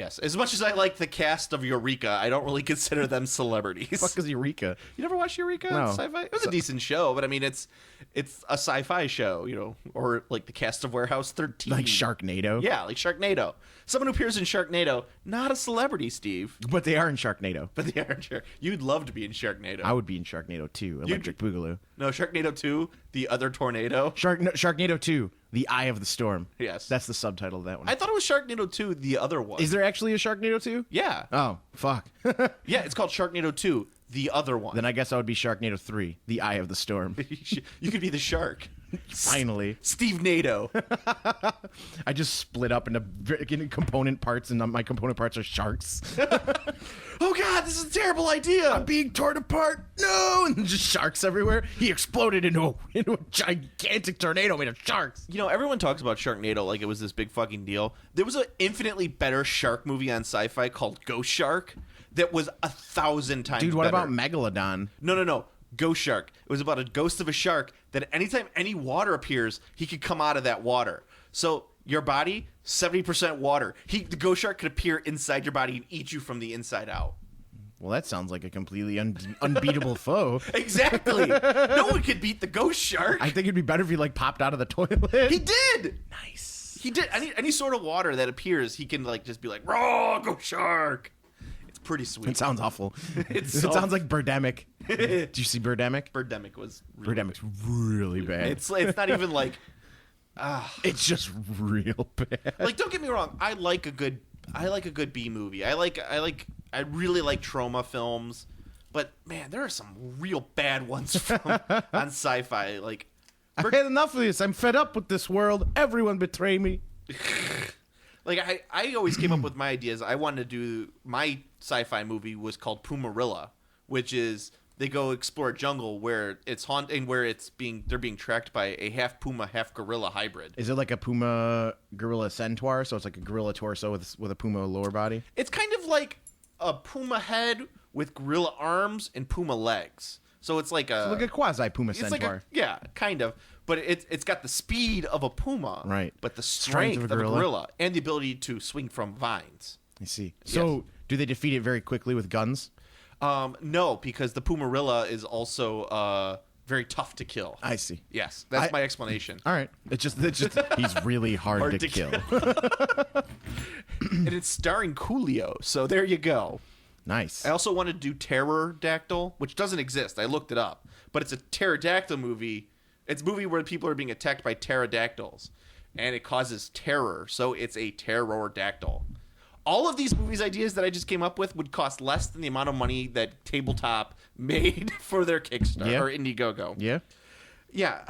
Yes, as much as I like the cast of Eureka, I don't really consider them celebrities. Fuck is Eureka? You never watched Eureka? No. Sci-fi? It was a decent show, but I mean, it's a sci-fi show, or like the cast of Warehouse 13. Like Sharknado? Yeah, like Sharknado. Someone who appears in Sharknado, not a celebrity, Steve. But they are in Sharknado. But they are in You'd love to be in Sharknado. I would be in Sharknado 2, Electric Boogaloo. No, Sharknado 2, The Other Tornado. Sharknado 2, The Eye of the Storm. Yes. That's the subtitle of that one. I thought it was Sharknado 2, The Other one. Is there actually a Sharknado 2? Yeah. Oh, fuck. Yeah, it's called Sharknado 2, The Other one. Then I guess I would be Sharknado 3, The Eye of the Storm. You could be the shark. Finally. Steve NATO. I just split up into component parts, and my component parts are sharks. Oh, God, this is a terrible idea. I'm being torn apart. No! And just sharks everywhere. He exploded into a gigantic tornado made of sharks. Everyone talks about Sharknado like it was this big fucking deal. There was an infinitely better shark movie on Sci-Fi called Ghost Shark that was 1,000 times Dude, what better. about Megalodon? No. Ghost Shark. It was about a ghost of a shark that anytime any water appears, he could come out of that water. So your body, 70% water. The ghost shark could appear inside your body and eat you from the inside out. Well, that sounds like a completely unbeatable foe. Exactly. No one could beat the ghost shark. I think it'd be better if he popped out of the toilet. He did. Nice. He did. Any sort of water that appears, he can just be like, raw ghost shark. It's pretty sweet. It sounds awful. It so- sounds like Birdemic. Did you see Birdemic? Birdemic was really Birdemic's really bad. It's not even like It's just real bad. like, don't get me wrong, I like a good B movie. I really like trauma films, but man, there are some real bad ones on Sci-Fi. Like, I had enough of this. I'm fed up with this world. Everyone betray me. like I always came up with my ideas. I wanted to do my Sci-Fi movie was called Pumarilla, which is they go explore a jungle where it's haunting, where they're being tracked by a half puma, half gorilla hybrid. Is it like a puma gorilla centaur? So it's like a gorilla torso with a puma lower body? It's kind of like a puma head with gorilla arms and puma legs. So it's like a quasi puma it's centaur. yeah, kind of. But it's got the speed of a puma, Right. But the strength of a gorilla. gorilla and the ability to swing from vines. I see. So do they defeat it very quickly with guns? No, because the Pumarilla is also very tough to kill. I see. Yes, that's my explanation. All right. It's just he's really hard to kill. And it's starring Coolio, so there you go. Nice. I also wanted to do Pterodactyl, which doesn't exist. I looked it up. But it's a pterodactyl movie. It's a movie where people are being attacked by pterodactyls. And it causes terror, so it's a pterodactyl. All of these movies ideas that I just came up with would cost less than the amount of money that Tabletop made for their Kickstarter or Indiegogo. Yeah. Yeah.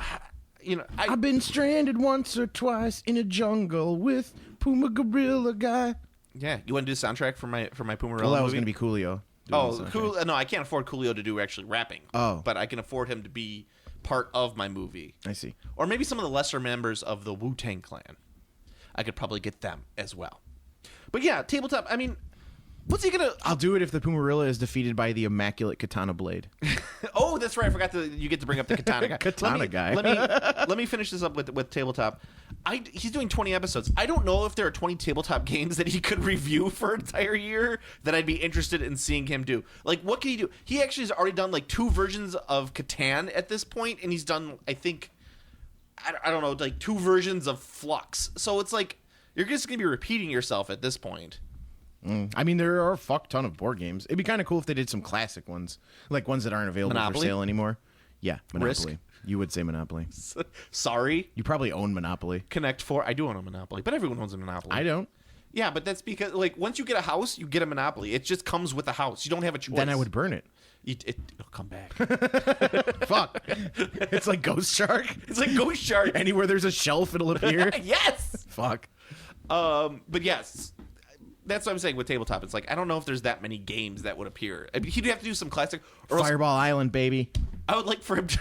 I've been stranded once or twice in a jungle with Puma Gorilla guy. Yeah, you want to do the soundtrack for my Pumarilla Well, that movie? was going to be Coolio. Oh, cool. No, I can't afford Coolio to do actually rapping. Oh. But I can afford him to be part of my movie. I see. Or maybe some of the lesser members of the Wu-Tang Clan. I could probably get them as well. But yeah, Tabletop, I mean, what's he gonna... I'll do it if the Pumarilla is defeated by the immaculate katana blade. Oh, that's right. I forgot you get to bring up the katana guy. Katana guy. Let me finish this up with Tabletop. He's doing 20 episodes. I don't know if there are 20 Tabletop games that he could review for an entire year that I'd be interested in seeing him do. Like, what can he do? He actually has already done, 2 versions of Catan at this point, and he's done, I think, I don't know, 2 versions of Flux. So it's like, you're just going to be repeating yourself at this point. I mean, there are a fuck ton of board games. It'd be kind of cool if they did some classic ones, like ones that aren't available Monopoly? for sale anymore. Yeah, Monopoly. Risk? You would say Monopoly. Sorry. You probably own Monopoly. Connect 4. I do own a Monopoly, but everyone owns a Monopoly. I don't. Yeah, but that's because, once you get a house, you get a Monopoly. It just comes with a house. You don't have a choice. Then I would burn it. It'll come back. Fuck. It's like Ghost Shark. It's like Ghost Shark. Anywhere there's a shelf, it'll appear. Yes. Fuck. But yes, that's what I'm saying with Tabletop. It's like, I don't know if there's that many games that would appear. I mean, he'd have to do some classic. Or else Fireball Island, baby. I would like for him to,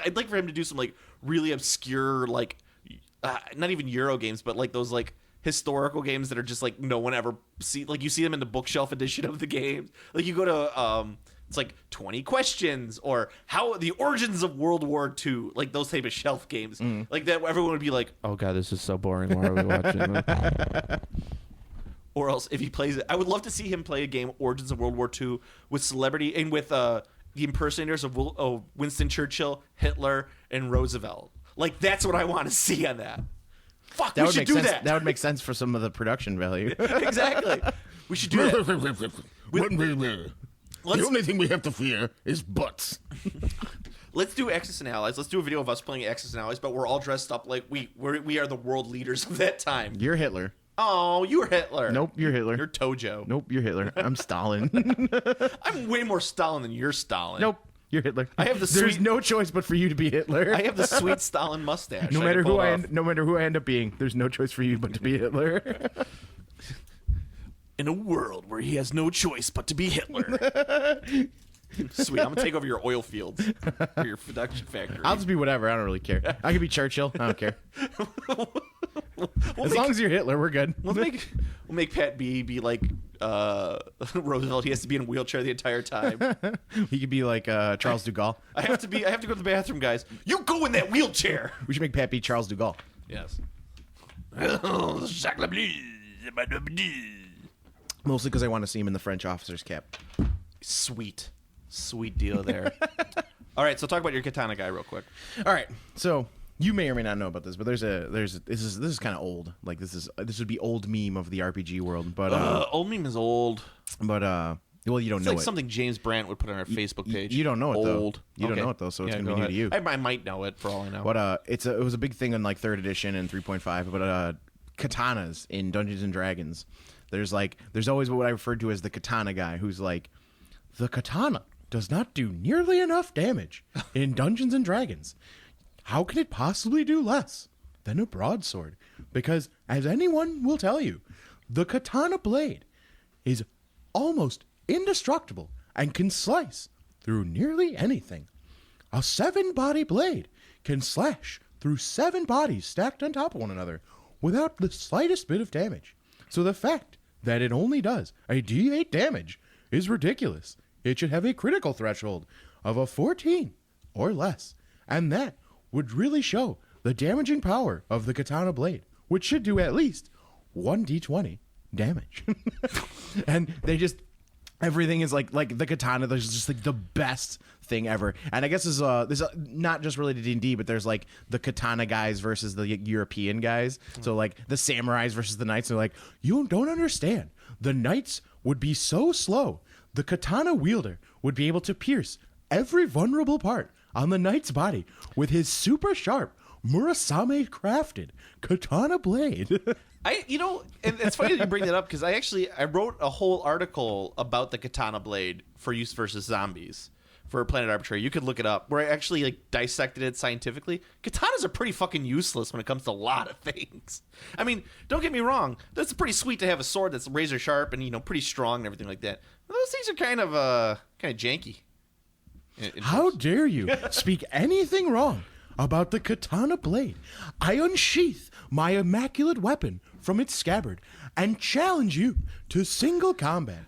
I'd like for him to do some really obscure, not even Euro games, but those historical games that are just no one ever see. You see them in the bookshelf edition of the games. You go to it's 20 questions or how the origins of World War II, those type of shelf games, that everyone would be like, oh god, this is so boring. Why are we watching this? Or else if he plays it, I would love to see him play a game, Origins of World War II, with celebrity and with the impersonators of Winston Churchill, Hitler, and Roosevelt. Like, that's what I want to see on that. Fuck, we should do that. That would make sense for some of the production value. Exactly. We should do that. The only thing we have to fear is butts. Let's do Axis and Allies. Let's do a video of us playing Axis and Allies, but we're all dressed up like we are the world leaders of that time. You're Hitler. Oh, you're Hitler. Nope, you're Hitler. You're Tojo. Nope, you're Hitler. I'm Stalin. I'm way more Stalin than you're Stalin. Nope, you're Hitler. I have the There's sweet- no choice but for you to be Hitler. I have the sweet Stalin mustache. no matter who I end up being, there's no choice for you but to be Hitler. In a world where he has no choice but to be Hitler. Sweet, I'm gonna take over your oil fields or your production factory. I'll just be whatever. I don't really care. I could be Churchill. I don't care. As long as you're Hitler, we're good. We'll make Pat B be like Roosevelt. He has to be in a wheelchair the entire time. He could be like Charles de Gaulle. I have to go to the bathroom, guys. You go in that wheelchair. We should make Pat be Charles de Gaulle. Yes. Mostly because I want to see him in the French officer's cap. Sweet deal there. All right, so talk about your katana guy real quick. All right, so you may or may not know about this, but this is kind of old. Like this would be old meme of the RPG world, but Old meme is old. But well, you don't It's know like it. something James Brandt would put on our Facebook page. You don't know it though. Old. You don't Okay. know it though, so it's Yeah, gonna go be new ahead. to you. I might know it for all I know. But it was a big thing in like 3rd edition and 3.5. But katanas in Dungeons and Dragons, there's always what I referred to as the katana guy, who's like, the katana does not do nearly enough damage in Dungeons and Dragons. How can it possibly do less than a broadsword? Because, as anyone will tell you, the katana blade is almost indestructible and can slice through nearly anything. A 7-body blade can slash through 7 bodies stacked on top of one another without the slightest bit of damage. So the fact that it only does a D8 damage is ridiculous. It should have a critical threshold of a 14 or less, and that would really show the damaging power of the katana blade, which should do at least 1d20 damage. And they just... Everything is like the katana. There's just like the best thing ever, and I guess this is not just related to D&D, but there's like the katana guys versus the European guys. So like the samurais versus the knights. They're like, you don't understand. The knights would be so slow. The katana wielder would be able to pierce every vulnerable part on the knight's body with his super sharp Murasame crafted katana blade. And it's funny that you bring that up because I wrote a whole article about the katana blade for use versus zombies for Planet Arbitrary. You could look it up where I actually like dissected it scientifically. Katanas are pretty fucking useless when it comes to a lot of things. I mean, don't get me wrong. That's pretty sweet to have a sword that's razor sharp and pretty strong and everything like that. But those things are kind of janky. How dare you speak anything wrong about the katana blade? I unsheath my immaculate weapon from its scabbard and challenge you to single combat.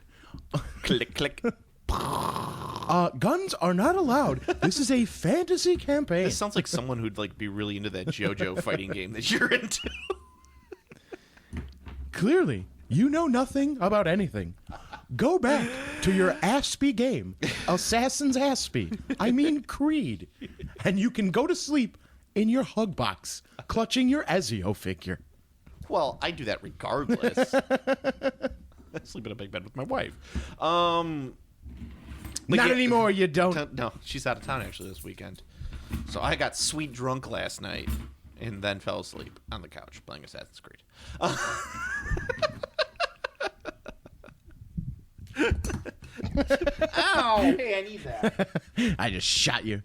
Click, click. Guns are not allowed. This is a fantasy campaign. This sounds like someone who'd like be really into that JoJo fighting game that you're into. Clearly, you know nothing about anything. Go back to your Aspie game, Assassin's Aspie. I mean Creed. And you can go to sleep in your hug box, clutching your Ezio figure. Well, I do that regardless. I sleep in a big bed with my wife. Not Not anymore, you don't. No, she's out of town actually this weekend. So I got sweet drunk last night and then fell asleep on the couch playing Assassin's Creed. Ow! Hey, I need that. I just shot you.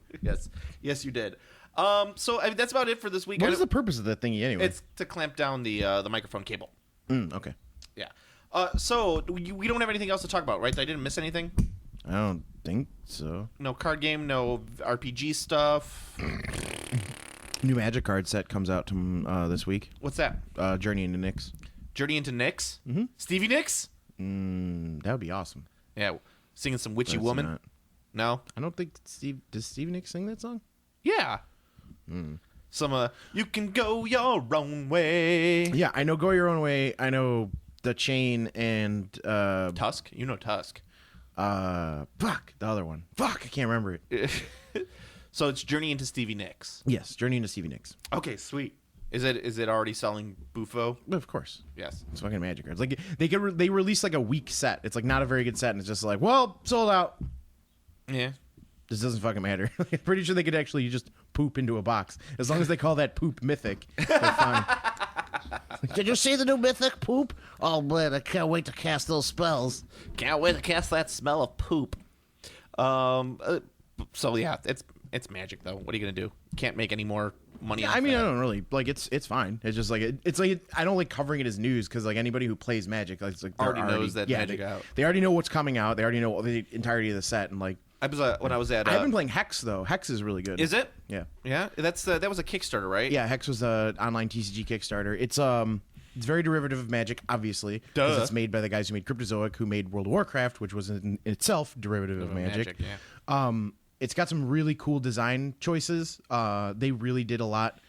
Yes, you did. So that's about it for this week. What is the purpose of that thingy anyway? It's to clamp down the microphone cable. Okay. Yeah. So we don't have anything else to talk about, right? I didn't miss anything. I don't think so. No card game, no RPG stuff. New Magic card set comes out this week. What's that? Journey into Nyx. Journey into Nyx? Mm-hmm. Stevie Nicks? That would be awesome. Yeah, singing some Witchy That's Woman. not- No? I don't think does Stevie Nicks sing that song? Yeah. Some you can go your own way. Yeah, I know Go Your Own Way. I know the Chain and Tusk? You know Tusk. fuck the other one. Fuck, I can't remember it. So it's Journey into Stevie Nicks. Yes, Journey into Stevie Nicks. Okay, sweet. Is it already selling Bufo? Of course. Yes. It's fucking Magic cards. Like they release like a weak set. It's like not a very good set, and it's just like, well, sold out. Yeah. This doesn't fucking matter. I'm pretty sure they could actually just poop into a box. As long as they call that poop mythic, they're fine. Did you see the new mythic poop? Oh man, I can't wait to cast those spells. Can't wait to cast that smell of poop. So yeah, it's Magic though. What are you gonna do? Can't make any more money. I mean, I don't really like it's fine. It's just like it's like I don't like covering it as news because like anybody who plays Magic, like, it's like already knows that Magic out. They already know what's coming out. They already know the entirety of the set, and like when I was at I've been playing Hex though. Hex is really good. Is it? Yeah. Yeah. That was a Kickstarter, right? Yeah, Hex was an online TCG Kickstarter. It's very derivative of Magic, obviously, because it's made by the guys who made Cryptozoic, who made World of Warcraft, which was in itself derivative of Magic. Yeah. It's got some really cool design choices. They really did a lot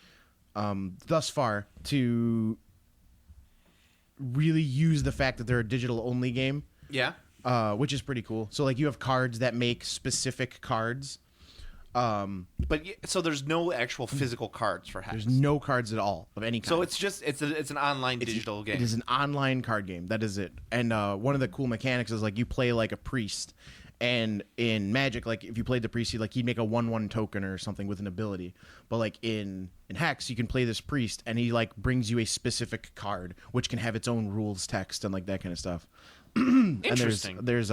thus far to really use the fact that they're a digital-only game. Yeah. Which is pretty cool. So, like, you have cards that make specific cards. But so there's no actual physical cards for Hex. There's no cards at all of any kind. So it's just it's an online digital game. It is an online card game. That is it. And one of the cool mechanics is like you play like a priest. And in Magic, like if you played the priest, he'd make a 1/1 token or something with an ability. But like in Hex, you can play this priest, and he like brings you a specific card, which can have its own rules text and like that kind of stuff. Interesting. And there's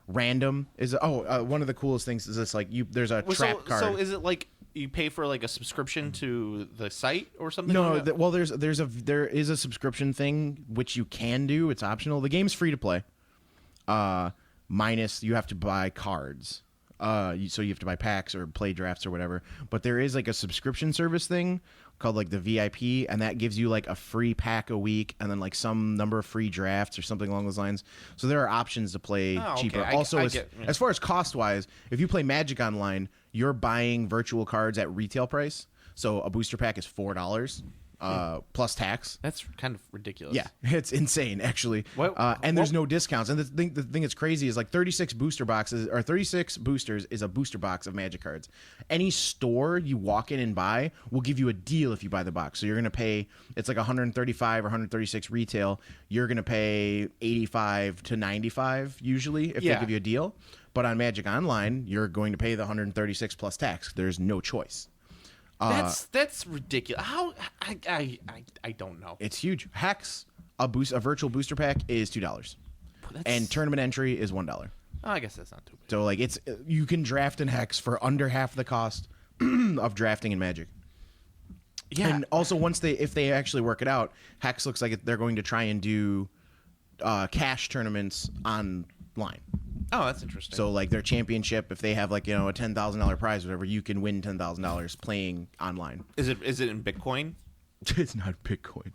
random is one of the coolest things is this like there's a trap card. So is it like you pay for like a subscription to the site or something? No, like that? well there is a subscription thing which you can do. It's optional. The game's free to play. Minus you have to buy cards. So you have to buy packs or play drafts or whatever. But there is like a subscription service thing called like the VIP, and that gives you like a free pack a week and then like some number of free drafts or something along those lines. So there are options to play cheaper. Okay. Also, I get, as far as cost wise, if you play Magic Online, you're buying virtual cards at retail price. So a booster pack is $4. Plus tax. That's kind of ridiculous. Yeah, it's insane actually. And there's no discounts. And the thing that's crazy is like 36 booster boxes or 36 boosters is a booster box of Magic cards. Any store you walk in and buy will give you a deal if you buy the box. So you're gonna pay it's like 135 or 136 retail. You're gonna pay 85 to 95 usually if they give you a deal. But on Magic Online, you're going to pay the 136 plus tax. There's no choice. That's ridiculous. How I don't know. It's huge. Hex, a virtual booster pack is $2, and tournament entry is $1. Oh, I guess that's not too bad. So like you can draft in Hex for under half the cost of drafting in Magic. Yeah, and also if they actually work it out, Hex looks like they're going to try and do cash tournaments online. Oh, that's interesting. So, like, their championship, if they have, like, a $10,000 prize or whatever, you can win $10,000 playing online. Is it in Bitcoin? It's not Bitcoin.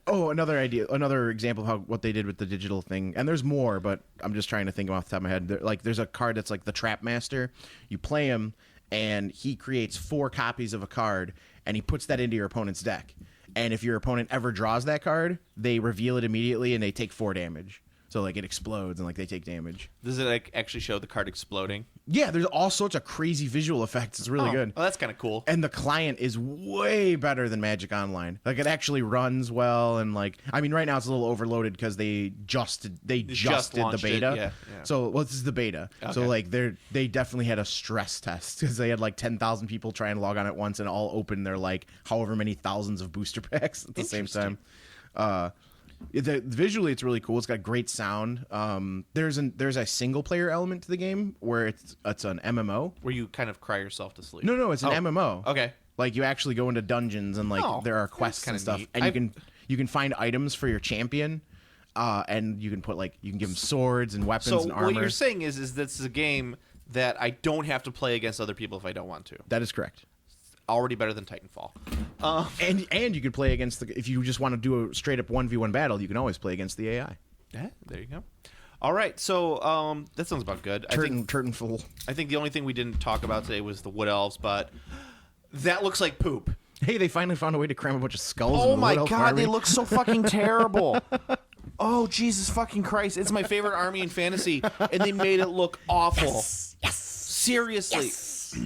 Another example of what they did with the digital thing. And there's more, but I'm just trying to think off the top of my head. There's a card that's like the Trap Master. You play him, and he creates 4 copies of a card, and he puts that into your opponent's deck. And if your opponent ever draws that card, they reveal it immediately, and they take 4 damage. So, like, it explodes and, like, they take damage. Does it, like, actually show the card exploding? Yeah, there's all sorts of crazy visual effects. It's really good. Oh, that's kind of cool. And the client is way better than Magic Online. Like, it actually runs well. And, like, I mean, right now it's a little overloaded because they just did the beta. Yeah. So, this is the beta. Okay. So, like, they definitely had a stress test because they had, like, 10,000 people try and log on at once and all open their, like, however many thousands of booster packs at the same time. Visually, it's really cool. It's got great sound. There's a single player element to the game where it's an MMO where you kind of cry yourself to sleep. No, it's an MMO. Okay, like you actually go into dungeons and like there are quests and stuff, neat. And you can find items for your champion, and you can give them swords and weapons and armor. So what you're saying is this is a game that I don't have to play against other people if I don't want to. That is correct. Already better than Titanfall. And you could play against if you just want to do a straight up 1v1 battle, you can always play against the AI. Yeah, there you go. All right, so that sounds about good. Turtonful. I think the only thing we didn't talk about today was the Wood Elves, but that looks like poop. Hey, they finally found a way to cram a bunch of skulls. Oh into the my Wood Elf god, they army. look so fucking terrible. Oh, Jesus fucking Christ. It's my favorite army in fantasy, and they made it look awful. Yes. Seriously. Yes.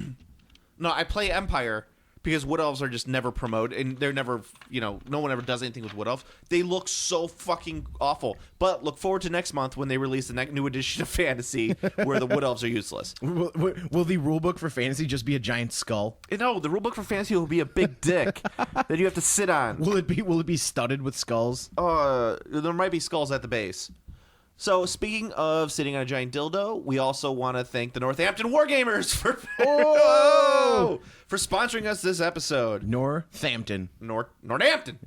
No, I play Empire because Wood Elves are just never promoted, and they're never, no one ever does anything with Wood Elves. They look so fucking awful. But look forward to next month when they release the new edition of Fantasy where the Wood Elves are useless. Will the rulebook for fantasy just be a giant skull? No, the rulebook for Fantasy will be a big dick that you have to sit on. Will it be studded with skulls? There might be skulls at the base. So, speaking of sitting on a giant dildo, we also want to thank the Northampton Wargamers for sponsoring us this episode. Northampton. Northampton.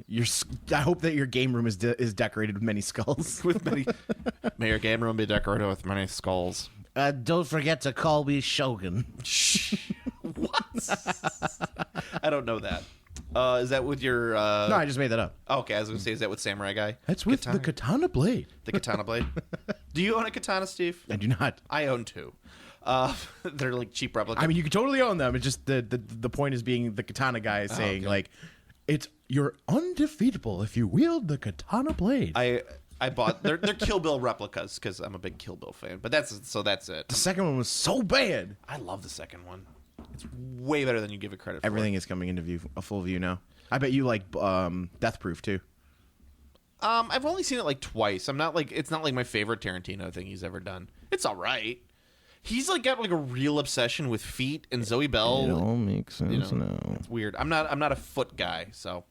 I hope that your game room is decorated with many skulls. May your game room be decorated with many skulls. Don't forget to call me Shogun. What? I don't know that. Is that with your... No, I just made that up. Okay, I was going to say, is that with Samurai Guy? That's with the katana blade. The katana blade? Do you own a katana, Steve? I do not. I own two. They're like cheap replicas. I mean, you could totally own them. It's just the point is being the katana guy is saying, like, you're undefeatable if you wield the katana blade. I bought... They're Kill Bill replicas because I'm a big Kill Bill fan. But that's it. The second one was so bad. I love the second one. It's way better than you give it credit for. Everything is coming into view, a full view now. I bet you like Death Proof too. I've only seen it like twice. It's not like my favorite Tarantino thing he's ever done. It's all right. He's like got like a real obsession with feet and Zoe Bell. It all makes sense now. It's weird. I'm not a foot guy, so.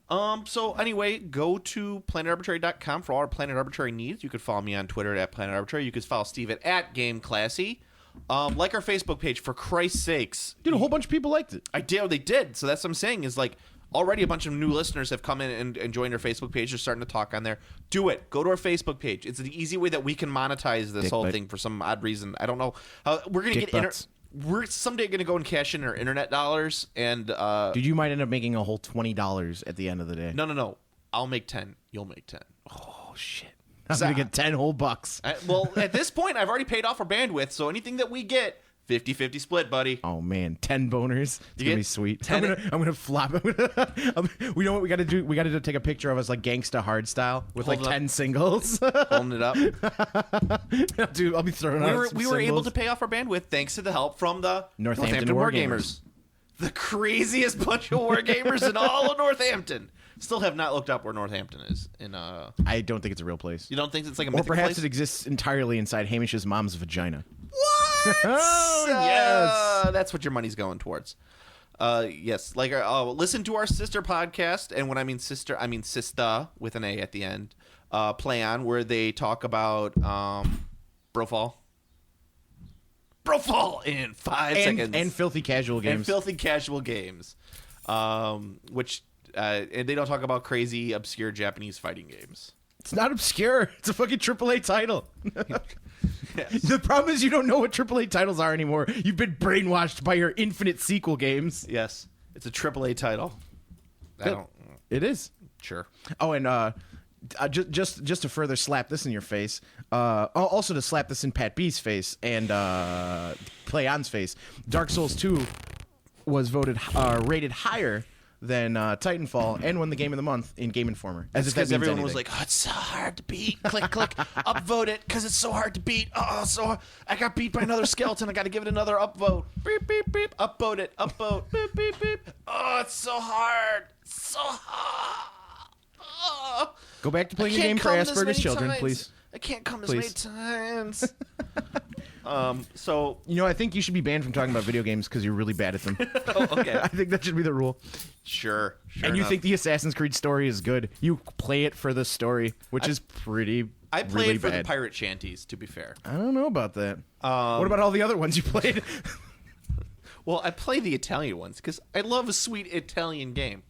So anyway, go to planetarbitrary.com for all our Planet Arbitrary needs. You could follow me on Twitter at Planet Arbitrary. You could follow Steve at GameClassy. Like our Facebook page, for Christ's sakes. Dude, a whole bunch of people liked it. I did. They did. So that's what I'm saying is like already a bunch of new listeners have come in and joined our Facebook page. They're starting to talk on there. Do it. Go to our Facebook page. It's an easy way that we can monetize this whole thing for some odd reason. I don't know. We're going to get... We're someday going to go and cash in our internet dollars. And dude, you might end up making a whole $20 at the end of the day. No. I'll make 10. You'll make 10. Oh, shit. I'm going to get 10 whole bucks. Well, at this point, I've already paid off our bandwidth, so anything that we get, 50-50 split, buddy. Oh, man. 10 boners. It's going to be sweet. 10 I'm going to flop. We know what we got to do? We got to take a picture of us like Gangsta Hard style with like 10 singles. Holding it up. Dude, I'll be throwing out We were able to pay off our bandwidth thanks to the help from the Northampton Wargamers. The craziest bunch of Wargamers in all of Northampton. Still have not looked up where Northampton is. I don't think it's a real place. You don't think it's like a or mythical perhaps place? it exists entirely inside Hamish's mom's vagina. What? Oh, yes. That's what your money's going towards. Yes. Like, listen to our sister podcast. And when I mean sister, I mean Sista with an A at the end. Play On, where they talk about Brofall. Brofall in 5 seconds. And filthy casual games. And filthy casual games. Which... and they don't talk about crazy, obscure Japanese fighting games. It's not obscure. It's a fucking AAA title. Yes. The problem is you don't know what AAA titles are anymore. You've been brainwashed by your infinite sequel games. Yes. It's a AAA title. It is. Sure. Oh, and just to further slap this in your face, also to slap this in Pat B's face and Play On's face, Dark Souls 2 was rated higher than Titanfall and won the game of the month in Game Informer. As if that because means everyone anything. was like, oh, it's so hard to beat. Click, click, upvote it because it's so hard to beat. Oh, so I got beat by another skeleton. I got to give it another upvote. Beep, beep, beep. Upvote it. Upvote. Beep, beep, beep. Oh, it's so hard. So hard. Oh, Go back to playing the game for Asperger's children, please. I can't come this many times. So I think you should be banned from talking about video games because you're really bad at them. Oh, okay. I think that should be the rule. Sure. And you enough. think the Assassin's Creed story is good. You play it for the story, which is pretty I played really for bad. the pirate shanties, to be fair. I don't know about that. What about all the other ones you played? Well, I play the Italian ones because I love a sweet Italian game.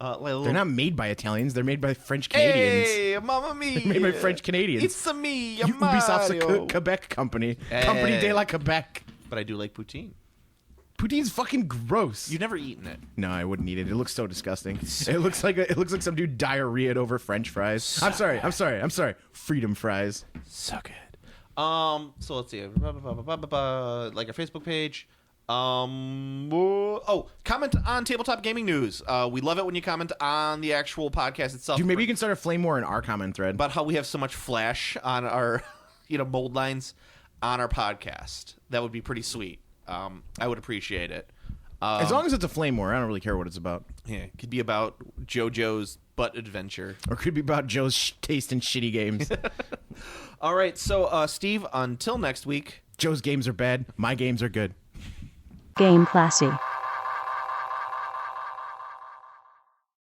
They're not made by Italians. They're made by French Canadians. Hey, mamma mia! Made by French Canadians. It's me, Ubisoft's a Mario. Quebec company. Hey. Company de la Quebec. But I do like poutine. Poutine's fucking gross. You've never eaten it. No, I wouldn't eat it. It looks so disgusting. It looks like some dude diarrheaed over French fries. I'm sorry. Freedom fries. So good. So let's see. Like our Facebook page. Comment on Tabletop Gaming News. We love it when you comment on the actual podcast itself. Dude, maybe you can start a flame war in our comment thread. About how we have so much flash on our, mold lines on our podcast. That would be pretty sweet. I would appreciate it. As long as it's a flame war, I don't really care what it's about. Yeah, it could be about JoJo's butt adventure. Or it could be about Joe's taste in shitty games. All right, so Steve, until next week. Joe's games are bad. My games are good. Game classy.